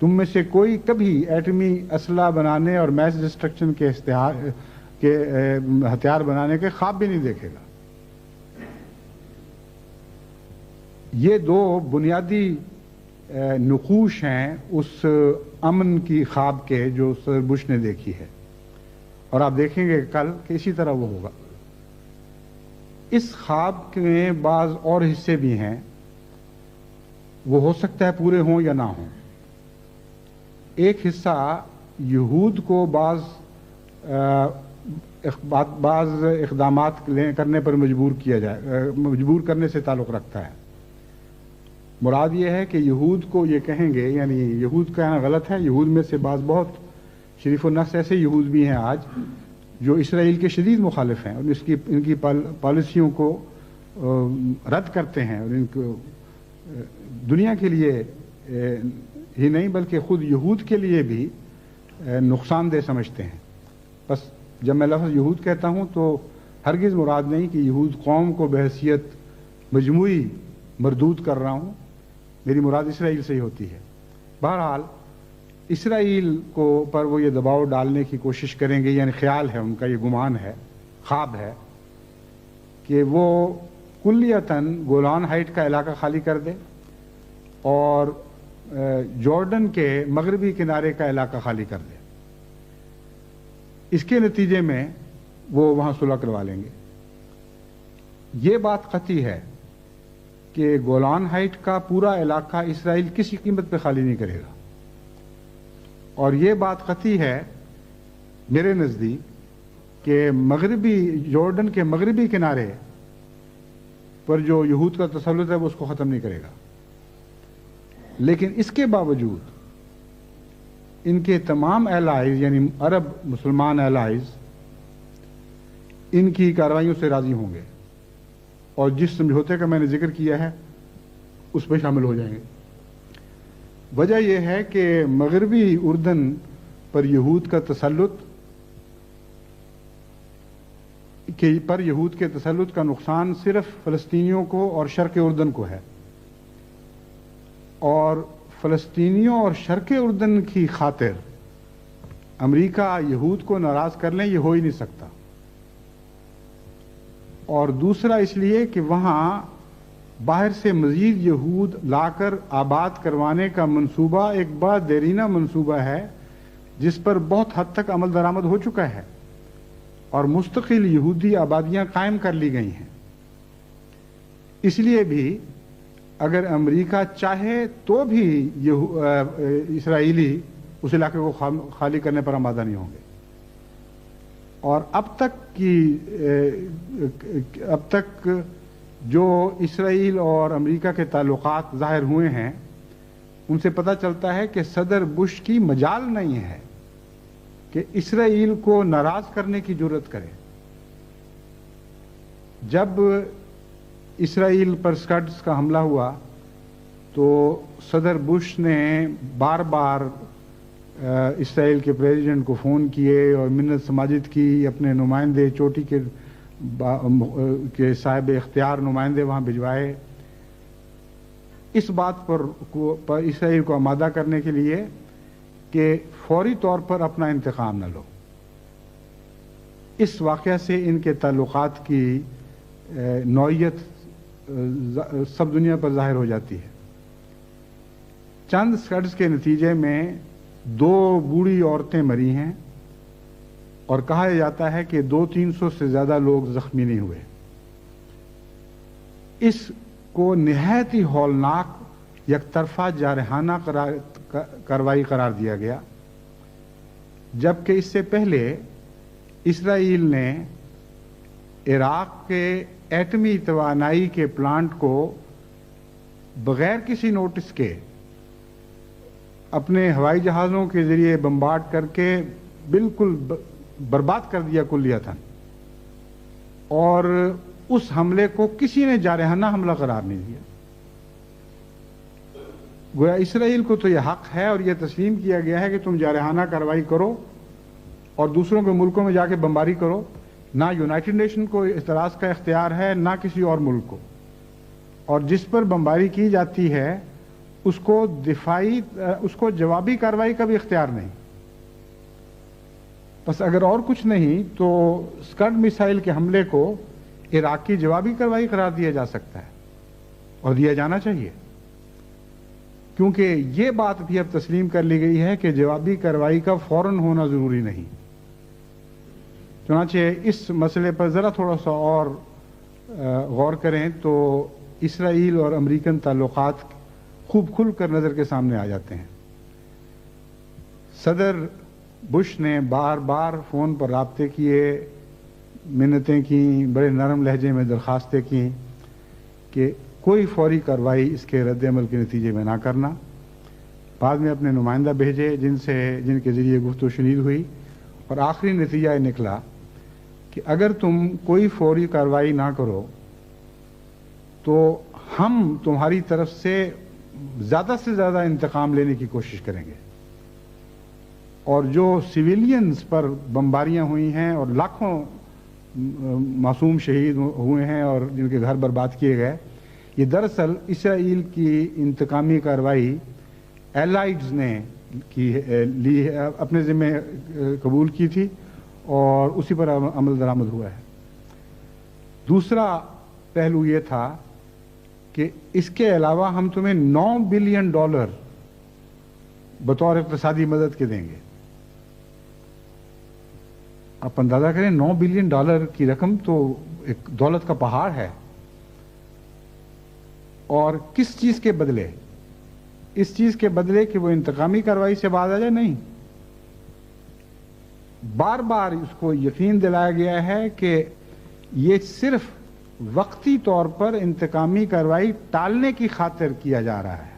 تم میں سے کوئی کبھی ایٹمی اسلحہ بنانے اور میس ڈسٹرکشن کے ہتھیار بنانے کے خواب بھی نہیں دیکھے گا۔ یہ دو بنیادی نقوش ہیں اس امن کی خواب کے جو صدر بش نے دیکھی ہے، اور آپ دیکھیں گے کل کہ اسی طرح وہ ہوگا۔ اس خواب میں بعض اور حصے بھی ہیں، وہ ہو سکتا ہے پورے ہوں یا نہ ہوں۔ ایک حصہ یہود کو بعض اقدامات کرنے پر مجبور کرنے سے تعلق رکھتا ہے۔ مراد یہ ہے کہ یہود کو یہ کہیں گے، یعنی یہود کہنا غلط ہے، یہود میں سے بعض بہت شریف النفس ایسے یہود بھی ہیں آج جو اسرائیل کے شدید مخالف ہیں اور ان کی پالیسیوں کو رد کرتے ہیں، اور ان کو دنیا کے لیے ہی نہیں بلکہ خود یہود کے لیے بھی نقصان دہ سمجھتے ہیں۔ بس جب میں لفظ یہود کہتا ہوں تو ہرگز مراد نہیں کہ یہود قوم کو بحیثیت مجموعی مردود کر رہا ہوں، میری مراد اسرائیل سے ہی ہوتی ہے۔ بہرحال اسرائیل پر وہ یہ دباؤ ڈالنے کی کوشش کریں گے، یعنی خیال ہے ان کا، یہ گمان ہے، خواب ہے کہ وہ کلیتاً گولان ہائٹ کا علاقہ خالی کر دے اور جارڈن کے مغربی کنارے کا علاقہ خالی کر دے۔ اس کے نتیجے میں وہ وہاں صلح کروا لیں گے۔ یہ بات قطعی ہے کہ گولان ہائٹ کا پورا علاقہ اسرائیل کسی قیمت پہ خالی نہیں کرے گا، اور یہ بات قطعی ہے میرے نزدیک کہ جارڈن کے مغربی کنارے پر جو یہود کا تسلط ہے وہ اس کو ختم نہیں کرے گا۔ لیکن اس کے باوجود ان کے تمام الائز، یعنی عرب مسلمان الائز، ان کی کارروائیوں سے راضی ہوں گے اور جس سمجھوتے کا میں نے ذکر کیا ہے اس میں شامل ہو جائیں گے۔ وجہ یہ ہے کہ مغربی اردن پر یہود کے تسلط کا نقصان صرف فلسطینیوں کو اور شرق اردن کو ہے، اور فلسطینیوں اور شرق اردن کی خاطر امریکہ یہود کو ناراض کر لیں، یہ ہو ہی نہیں سکتا۔ اور دوسرا اس لیے کہ وہاں باہر سے مزید یہود لا کر آباد کروانے کا منصوبہ ایک بڑا دیرینہ منصوبہ ہے جس پر بہت حد تک عمل درآمد ہو چکا ہے، اور مستقل یہودی آبادیاں قائم کر لی گئی ہیں۔ اس لیے بھی اگر امریکہ چاہے تو بھی اسرائیلی اس علاقے کو خالی کرنے پر آمادہ نہیں ہوں گے۔ اور اب تک جو اسرائیل اور امریکہ کے تعلقات ظاہر ہوئے ہیں ان سے پتہ چلتا ہے کہ صدر بش کی مجال نہیں ہے کہ اسرائیل کو ناراض کرنے کی جرات کرے۔ جب اسرائیل پر اسکڈز کا حملہ ہوا تو صدر بش نے بار بار اسرائیل کے پریزیڈنٹ کو فون کیے اور منت سماجت کی، اپنے نمائندے چوٹی کے صاحب اختیار نمائندے وہاں بھجوائے، اس بات پر اسرائیل کو آمادہ کرنے کے لیے کہ فوری طور پر اپنا انتقام نہ لو۔ اس واقعہ سے ان کے تعلقات کی نوعیت سب دنیا پر ظاہر ہو جاتی ہے۔ چند اسکڈز کے نتیجے میں 2 بوڑھی عورتیں مری ہیں اور کہا جاتا ہے کہ 200-300 سے زیادہ لوگ زخمی نہیں ہوئے۔ اس کو نہایت ہی ہولناک یک طرفہ جارحانہ کارروائی قرار دیا گیا، جبکہ اس سے پہلے اسرائیل نے عراق کے ایٹمی توانائی کے پلانٹ کو بغیر کسی نوٹس کے اپنے ہوائی جہازوں کے ذریعے بمبارڈ کر کے بالکل برباد کر دیا کلیتاً، اور اس حملے کو کسی نے جارحانہ حملہ قرار نہیں دیا۔ گویا اسرائیل کو تو یہ حق ہے اور یہ تسلیم کیا گیا ہے کہ تم جارحانہ کارروائی کرو اور دوسروں کے ملکوں میں جا کے بمباری کرو، نہ یونائٹڈ نیشن کو اعتراض کا اختیار ہے نہ کسی اور ملک کو، اور جس پر بمباری کی جاتی ہے اس کو جوابی کارروائی کا بھی اختیار نہیں. بس اگر اور کچھ نہیں تو اسکڈ میسائل کے حملے کو عراق کی جوابی کارروائی قرار دیا جا سکتا ہے اور دیا جانا چاہیے، کیونکہ یہ بات بھی اب تسلیم کر لی گئی ہے کہ جوابی کارروائی کا فوراً ہونا ضروری نہیں. چنانچہ اس مسئلے پر ذرا تھوڑا سا اور غور کریں تو اسرائیل اور امریکن تعلقات خوب کھل کر نظر کے سامنے آ جاتے ہیں. صدر بش نے بار بار فون پر رابطے کیے، منتیں کیں، بڑے نرم لہجے میں درخواستیں کیں کہ کوئی فوری کارروائی اس کے رد عمل کے نتیجے میں نہ کرنا. بعد میں اپنے نمائندہ بھیجے جن کے ذریعے گفت و شنید ہوئی، اور آخری نتیجہ یہ نکلا کہ اگر تم کوئی فوری کارروائی نہ کرو تو ہم تمہاری طرف سے زیادہ انتقام لینے کی کوشش کریں گے. اور جو سویلینز پر بمباریاں ہوئی ہیں اور لاکھوں معصوم شہید ہوئے ہیں اور جن کے گھر برباد کیے گئے، یہ دراصل اسرائیل کی انتقامی کارروائی ایلائڈز نے اپنے ذمہ قبول کی تھی اور اسی پر عمل درآمد ہوا ہے. دوسرا پہلو یہ تھا کہ اس کے علاوہ ہم تمہیں $9 بلین بطور اقتصادی مدد کے دیں گے. آپ اندازہ کریں $9 بلین کی رقم تو ایک دولت کا پہاڑ ہے. اور کس چیز کے بدلے؟ اس چیز کے بدلے کہ وہ انتقامی کارروائی سے باز آ جائے؟ نہیں. بار بار اس کو یقین دلایا گیا ہے کہ یہ صرف وقتی طور پر انتقامی کارروائی ٹالنے کی خاطر کیا جا رہا ہے.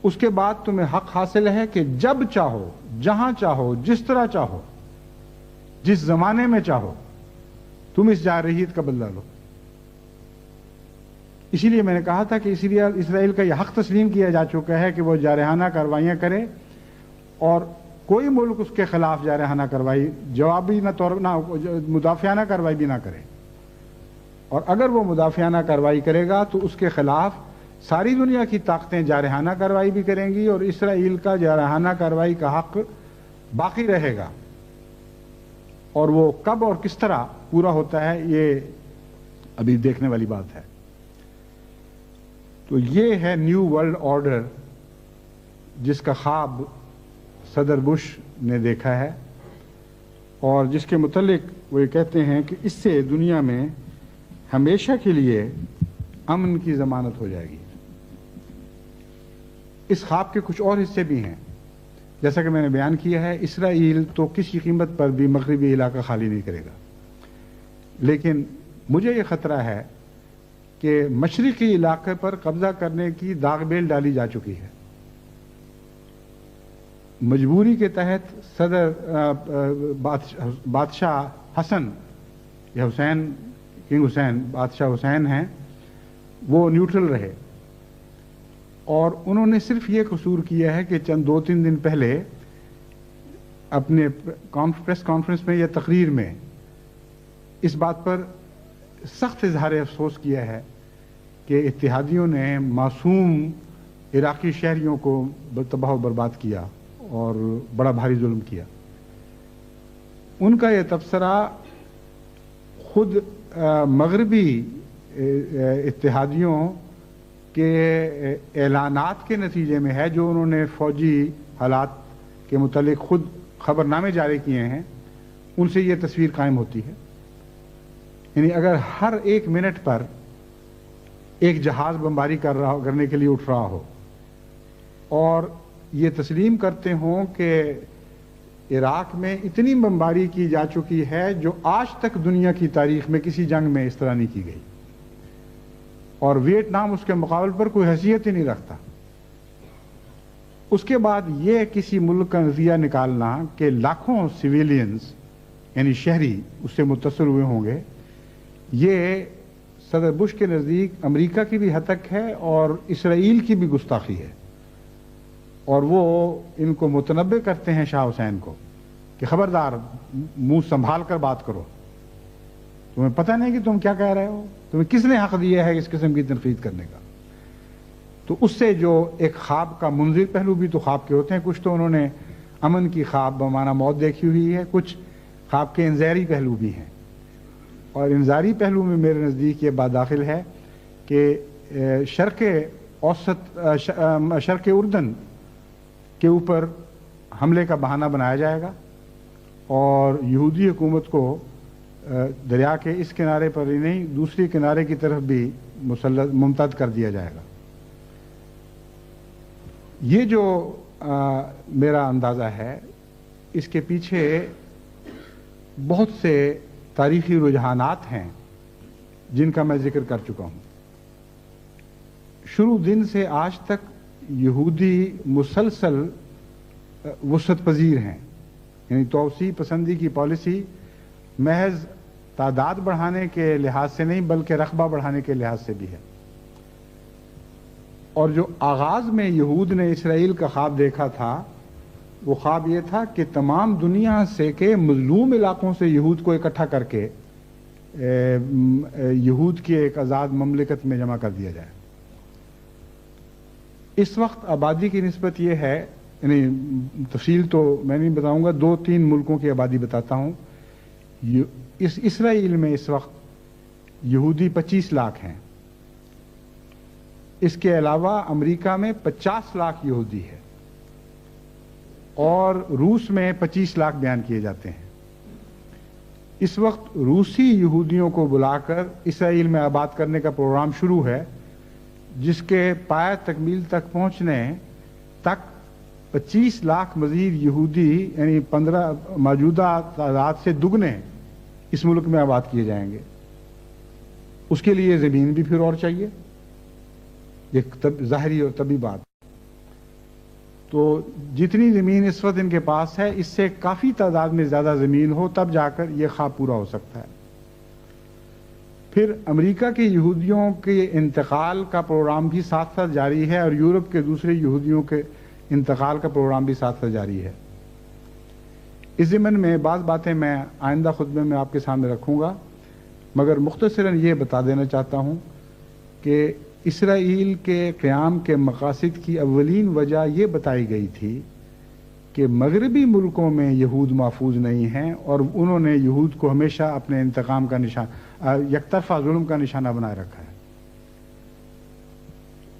اس کے بعد تمہیں حق حاصل ہے کہ جب چاہو، جہاں چاہو، جس طرح چاہو، جس زمانے میں چاہو تم اس جارحیت کا بدلہ لو. اسی لیے میں نے کہا تھا کہ اسرائیل کا یہ حق تسلیم کیا جا چکا ہے کہ وہ جارحانہ کارروائیاں کرے، اور کوئی ملک اس کے خلاف جارحانہ کارروائی جوابی مدافعانہ کارروائی بھی نہ کرے. اور اگر وہ مدافعانہ کارروائی کرے گا تو اس کے خلاف ساری دنیا کی طاقتیں جارحانہ کارروائی بھی کریں گی، اور اسرائیل کا جارحانہ کارروائی کا حق باقی رہے گا. اور وہ کب اور کس طرح پورا ہوتا ہے یہ ابھی دیکھنے والی بات ہے. تو یہ ہے نیو ورلڈ آرڈر جس کا خواب صدر بش نے دیکھا ہے، اور جس کے متعلق وہ یہ کہتے ہیں کہ اس سے دنیا میں ہمیشہ کے لیے امن کی ضمانت ہو جائے گی. اس خواب کے کچھ اور حصے بھی ہیں. جیسا کہ میں نے بیان کیا ہے، اسرائیل تو کسی قیمت پر بھی مغربی علاقہ خالی نہیں کرے گا، لیکن مجھے یہ خطرہ ہے کہ مشرقی علاقے پر قبضہ کرنے کی داغ بیل ڈالی جا چکی ہے. مجبوری کے تحت صدر بادشاہ حسن یا حسین، کنگ حسین، بادشاہ حسین ہیں، وہ نیوٹرل رہے، اور انہوں نے صرف یہ قصور کیا ہے کہ چند 2-3 دن پہلے اپنے پریس کانفرنس میں یا تقریر میں اس بات پر سخت اظہار افسوس کیا ہے کہ اتحادیوں نے معصوم عراقی شہریوں کو تباہ و برباد کیا اور بڑا بھاری ظلم کیا. ان کا یہ تبصرہ خود مغربی اتحادیوں کے اعلانات کے نتیجے میں ہے، جو انہوں نے فوجی حالات کے متعلق خود خبر نامے جاری کیے ہیں. ان سے یہ تصویر قائم ہوتی ہے. یعنی اگر ہر 1 منٹ پر ایک جہاز بمباری کرنے کے لیے اٹھ رہا ہو اور یہ تسلیم کرتے ہوں کہ عراق میں اتنی بمباری کی جا چکی ہے جو آج تک دنیا کی تاریخ میں کسی جنگ میں اس طرح نہیں کی گئی، اور ویتنام اس کے مقابل پر کوئی حیثیت ہی نہیں رکھتا، اس کے بعد یہ کسی ملک کا نظریہ نکالنا کہ لاکھوں سویلینز یعنی شہری اس سے متاثر ہوئے ہوں گے، یہ صدر بش کے نزدیک امریکہ کی بھی ہتک ہے اور اسرائیل کی بھی گستاخی ہے. اور وہ ان کو متنبع کرتے ہیں شاہ حسین کو کہ خبردار منہ سنبھال کر بات کرو، تمہیں پتہ نہیں کہ تم کیا کہہ رہے ہو، تمہیں کس نے حق دیا ہے اس قسم کی تنقید کرنے کا. تو اس سے جو ایک خواب کا منظر پہلو بھی تو خواب کے ہوتے ہیں، کچھ تو انہوں نے امن کی خواب بمانا موت دیکھی ہوئی ہے، کچھ خواب کے انذاری پہلو بھی ہیں، اور انذاری پہلو میں میرے نزدیک یہ بات داخل ہے کہ شرق اردن کے اوپر حملے کا بہانہ بنایا جائے گا اور یہودی حکومت کو دریا کے اس کنارے پر ہی نہیں دوسری کنارے کی طرف بھی ممتد کر دیا جائے گا۔ یہ جو میرا اندازہ ہے، اس کے پیچھے بہت سے تاریخی رجحانات ہیں جن کا میں ذکر کر چکا ہوں۔ شروع دن سے آج تک یہودی مسلسل وسعت پذیر ہیں، یعنی توسیع پسندی کی پالیسی محض تعداد بڑھانے کے لحاظ سے نہیں بلکہ رقبہ بڑھانے کے لحاظ سے بھی ہے۔ اور جو آغاز میں یہود نے اسرائیل کا خواب دیکھا تھا، وہ خواب یہ تھا کہ تمام دنیا سے کے مظلوم علاقوں سے یہود کو اکٹھا کر کے یہود کی ایک آزاد مملکت میں جمع کر دیا جائے۔ اس وقت آبادی کی نسبت یہ ہے، یعنی تفصیل تو میں نہیں بتاؤں گا، 2-3 ملکوں کی آبادی بتاتا ہوں۔ اسرائیل میں اس وقت یہودی 25 لاکھ ہیں، اس کے علاوہ امریکہ میں 50 لاکھ یہودی ہے، اور روس میں 25 لاکھ بیان کیے جاتے ہیں۔ اس وقت روسی یہودیوں کو بلا کر اسرائیل میں آباد کرنے کا پروگرام شروع ہے، جس کے پایہ تکمیل تک پہنچنے تک 25 لاکھ مزید یہودی، یعنی 15 موجودہ تعداد سے دگنے اس ملک میں آباد کیے جائیں گے۔ اس کے لیے زمین بھی پھر اور چاہیے، یہ ظاہری اور طبی بات۔ تو جتنی زمین اس وقت ان کے پاس ہے، اس سے کافی تعداد میں زیادہ زمین ہو تب جا کر یہ خواب پورا ہو سکتا ہے۔ پھر امریکہ کے یہودیوں کے انتقال کا پروگرام بھی ساتھ ساتھ جاری ہے، اور یورپ کے دوسرے یہودیوں کے انتقال کا پروگرام بھی ساتھ ساتھ جاری ہے۔ اس ضمن میں بعض باتیں میں آئندہ خطبے میں آپ کے سامنے رکھوں گا، مگر مختصراً یہ بتا دینا چاہتا ہوں کہ اسرائیل کے قیام کے مقاصد کی اولین وجہ یہ بتائی گئی تھی کہ مغربی ملکوں میں یہود محفوظ نہیں ہیں، اور انہوں نے یہود کو ہمیشہ اپنے انتقام کا نشانہ، یک طرفہ ظلم کا نشانہ بنائے رکھا ہے۔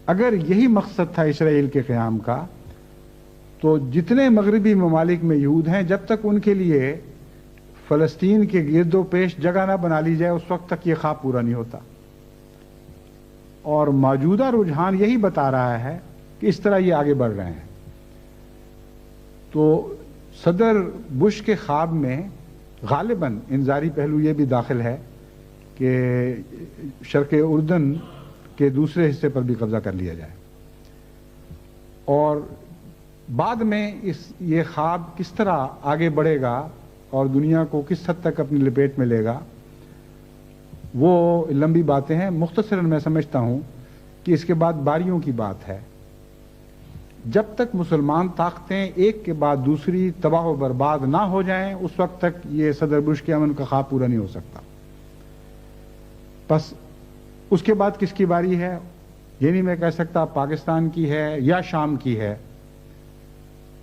اگر یہی مقصد تھا اسرائیل کے قیام کا، تو جتنے مغربی ممالک میں یہود ہیں، جب تک ان کے لیے فلسطین کے گرد و پیش جگہ نہ بنا لی جائے، اس وقت تک یہ خواب پورا نہیں ہوتا۔ اور موجودہ رجحان یہی بتا رہا ہے کہ اس طرح یہ آگے بڑھ رہے ہیں۔ تو صدر بش کے خواب میں غالباً انذاری پہلو یہ بھی داخل ہے کہ شرق اردن کے دوسرے حصے پر بھی قبضہ کر لیا جائے، اور بعد میں یہ خواب کس طرح آگے بڑھے گا اور دنیا کو کس حد تک اپنی لپیٹ میں لے گا، وہ لمبی باتیں ہیں۔ مختصراً میں سمجھتا ہوں کہ اس کے بعد باریوں کی بات ہے۔ جب تک مسلمان طاقتیں ایک کے بعد دوسری تباہ و برباد نہ ہو جائیں، اس وقت تک یہ صدر بش کے امن کا خواب پورا نہیں ہو سکتا۔ بس اس کے بعد کس کی باری ہے، یہ نہیں میں کہہ سکتا پاکستان کی ہے یا شام کی ہے۔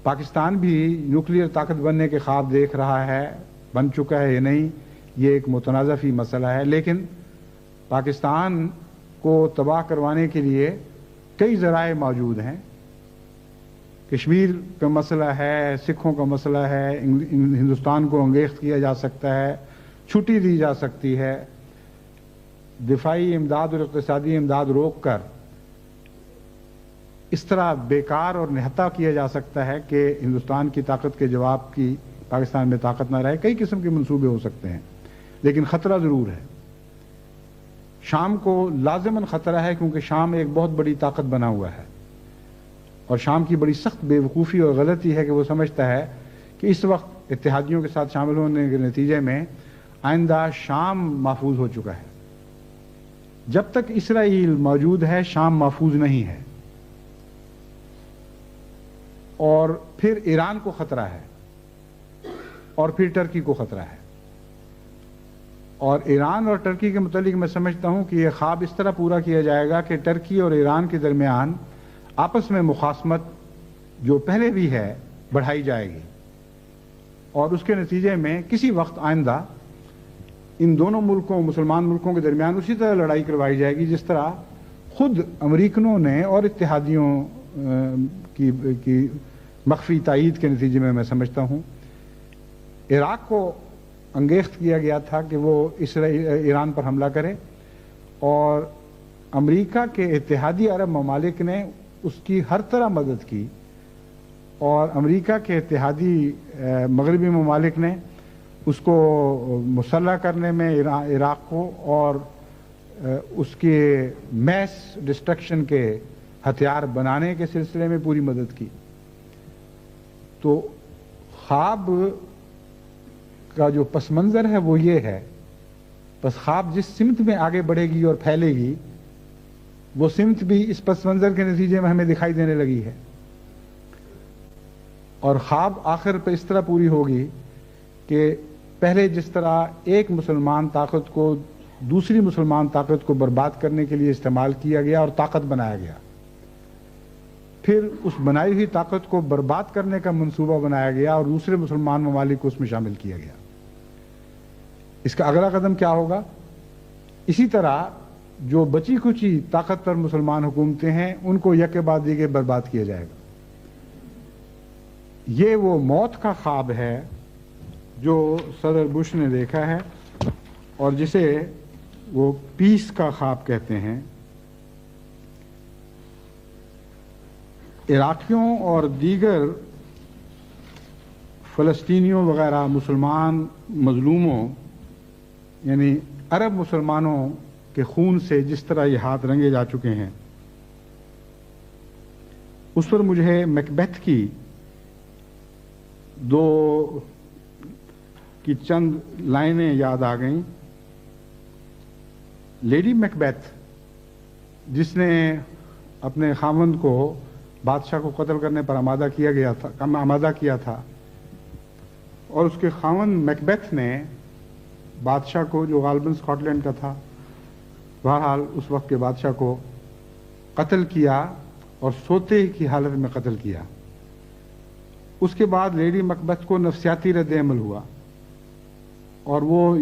پاکستان بھی نیوکلیئر طاقت بننے کے خواب دیکھ رہا ہے، بن چکا ہے یا نہیں، یہ ایک متنازع فی مسئلہ ہے، لیکن پاکستان کو تباہ کروانے کے لیے کئی ذرائع موجود ہیں۔ کشمیر کا مسئلہ ہے، سکھوں کا مسئلہ ہے، ہندوستان کو انگیخت کیا جا سکتا ہے، چھٹی دی جا سکتی ہے، دفاعی امداد اور اقتصادی امداد روک کر اس طرح بیکار اور نہتا کیا جا سکتا ہے کہ ہندوستان کی طاقت کے جواب کی پاکستان میں طاقت نہ رہے۔ کئی قسم کے منصوبے ہو سکتے ہیں، لیکن خطرہ ضرور ہے۔ شام کو لازماً خطرہ ہے، کیونکہ شام ایک بہت بڑی طاقت بنا ہوا ہے، اور شام کی بڑی سخت بے وقوفی اور غلطی ہے کہ وہ سمجھتا ہے کہ اس وقت اتحادیوں کے ساتھ شامل ہونے کے نتیجے میں آئندہ شام محفوظ ہو چکا ہے۔ جب تک اسرائیل موجود ہے، شام محفوظ نہیں ہے، اور پھر ایران کو خطرہ ہے، اور پھر ٹرکی کو خطرہ ہے۔ اور ایران اور ٹرکی کے متعلق میں سمجھتا ہوں کہ یہ خواب اس طرح پورا کیا جائے گا کہ ٹرکی اور ایران کے درمیان آپس میں مخاصمت جو پہلے بھی ہے بڑھائی جائے گی اور اس کے نتیجے میں کسی وقت آئندہ ان دونوں ملکوں مسلمان ملکوں کے درمیان اسی طرح لڑائی کروائی جائے گی جس طرح خود امریکنوں نے اور اتحادیوں کی مخفی تائید کے نتیجے میں سمجھتا ہوں عراق کو انگیخت کیا گیا تھا کہ وہ ایران پر حملہ کرے اور امریکہ کے اتحادی عرب ممالک نے اس کی ہر طرح مدد کی اور امریکہ کے اتحادی مغربی ممالک نے اس کو مسلح کرنے میں عراق کو اور اس کے میس ڈسٹرکشن کے ہتھیار بنانے کے سلسلے میں پوری مدد کی. تو خواب کا جو پس منظر ہے وہ یہ ہے. بس خواب جس سمت میں آگے بڑھے گی اور پھیلے گی وہ سمت بھی اس پس منظر کے نتیجے میں ہمیں دکھائی دینے لگی ہے اور خواب آخر پہ اس طرح پوری ہوگی کہ پہلے جس طرح ایک مسلمان طاقت کو دوسری مسلمان طاقت کو برباد کرنے کے لیے استعمال کیا گیا اور طاقت بنایا گیا، پھر اس بنائی ہوئی طاقت کو برباد کرنے کا منصوبہ بنایا گیا اور دوسرے مسلمان ممالک کو اس میں شامل کیا گیا. اس کا اگلا قدم کیا ہوگا؟ اسی طرح جو بچی کچی طاقتور مسلمان حکومتیں ہیں ان کو یک بعد دیگے برباد کیا جائے گا. یہ وہ موت کا خواب ہے جو صدر بش نے دیکھا ہے اور جسے وہ پیس کا خواب کہتے ہیں. عراقیوں اور دیگر فلسطینیوں وغیرہ مسلمان مظلوموں یعنی عرب مسلمانوں کے خون سے جس طرح یہ ہاتھ رنگے جا چکے ہیں اس پر مجھے میکبیتھ کی چند لائنیں یاد آ گئیں. لیڈی میکبیتھ جس نے اپنے خاوند کو بادشاہ کو قتل کرنے پر آمادہ کیا تھا اور اس کے خاوند میکبیتھ نے بادشاہ کو جو غالباً اسکاٹ لینڈ کا تھا بہرحال اس وقت کے بادشاہ کو قتل کیا اور سوتے کی حالت میں قتل کیا. اس کے بعد لیڈی میکبیتھ کو نفسیاتی رد عمل ہوا اور وہ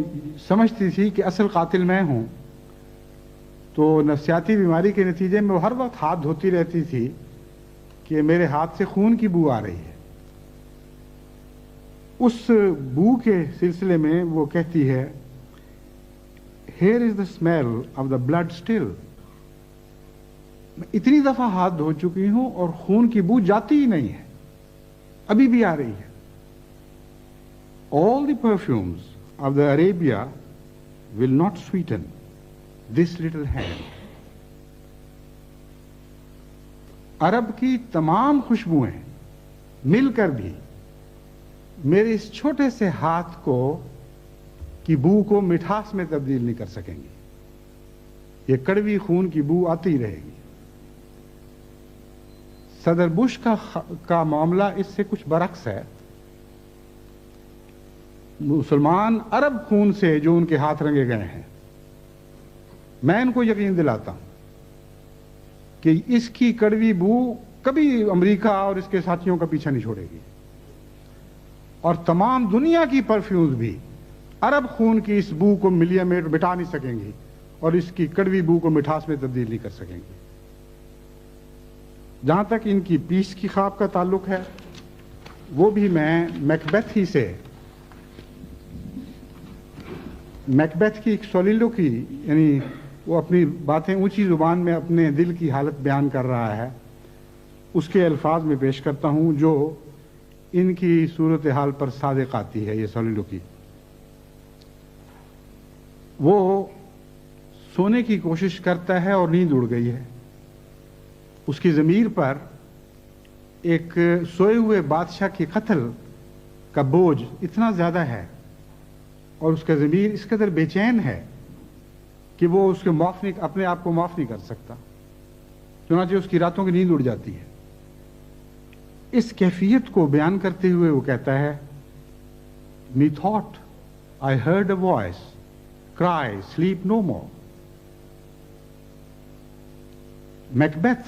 سمجھتی تھی کہ اصل قاتل میں ہوں، تو نفسیاتی بیماری کے نتیجے میں وہ ہر وقت ہاتھ دھوتی رہتی تھی کہ میرے ہاتھ سے خون کی بو آ رہی ہے. اس بو کے سلسلے میں وہ کہتی ہے Here is the smell of the blood still. میں اتنی دفعہ ہاتھ دھو چکی ہوں اور خون کی بو جاتی ہی نہیں ہے، ابھی بھی آ رہی ہے. All the perfumes of the Arabia will not sweeten this little hand. عرب کی تمام خوشبوئیں مل کر بھی میرے اس چھوٹے سے ہاتھ کی بو کو مٹھاس میں تبدیل نہیں کر سکیں گی. یہ کڑوی خون کی بو آتی رہے گی. صدر بش کا معاملہ اس سے کچھ برعکس ہے. مسلمان عرب خون سے جو ان کے ہاتھ رنگے گئے ہیں، میں ان کو یقین دلاتا ہوں کہ اس کی کڑوی بو کبھی امریکہ اور اس کے ساتھیوں کا پیچھا نہیں چھوڑے گی اور تمام دنیا کی پرفیومز بھی عرب خون کی اس بو کو ملیا میں مٹا نہیں سکیں گی اور اس کی کڑوی بو کو مٹھاس میں تبدیل نہیں کر سکیں گی. جہاں تک ان کی پیس کی خواب کا تعلق ہے وہ بھی میں میکبیتھ کی ایک سولیلوکی یعنی وہ اپنی باتیں اونچی زبان میں اپنے دل کی حالت بیان کر رہا ہے اس کے الفاظ میں پیش کرتا ہوں جو ان کی صورتحال پر صادق آتی ہے. یہ سولیلوکی وہ سونے کی کوشش کرتا ہے اور نیند اڑ گئی ہے. اس کی ضمیر پر ایک سوئے ہوئے بادشاہ کے قتل کا بوجھ اتنا زیادہ ہے اور اس کا ضمیر اس قدر بے چین ہے کہ وہ اس کے اپنے آپ کو معاف نہیں کر سکتا. چنانچہ اس کی راتوں کی نیند اڑ جاتی ہے. اس کیفیت کو بیان کرتے ہوئے وہ کہتا ہے Methought I heard a voice cry, sleep no more. میکبیتھ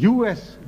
US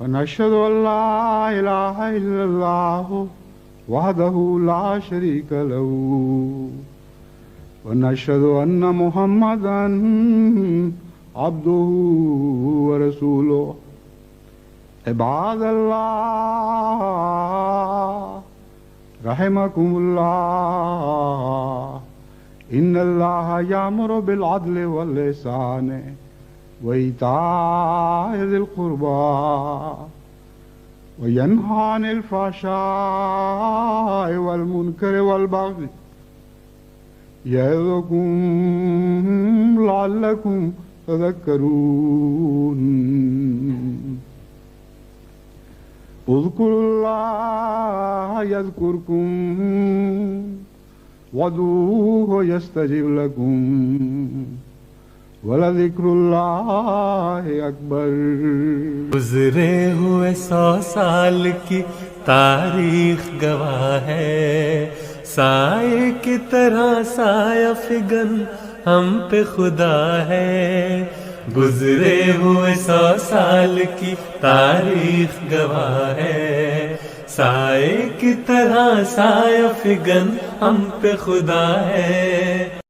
ونشهد أن لا إله إلا الله وحده لا شريك له ونشهد أن محمدا عبده ورسوله. عباد الله رحمكم الله إن الله يأمر بالعدل والإحسان وإيتاء ذي القربى وينهى عن الفحشاء والمنكر والبغي يعظكم لعلكم تذكرون. اذكروا الله يذكركم وادعوه يستجب لكم وَلَذِكْرُ اکبر. گزرے ہوئے 100 سال کی تاریخ گواہ ہے، سائے کی طرح سایہ فگن ہم پہ خدا ہے. گزرے ہوئے 100 سال کی تاریخ گواہ ہے، سائے کی طرح سایہ فگن ہم پہ خدا ہے.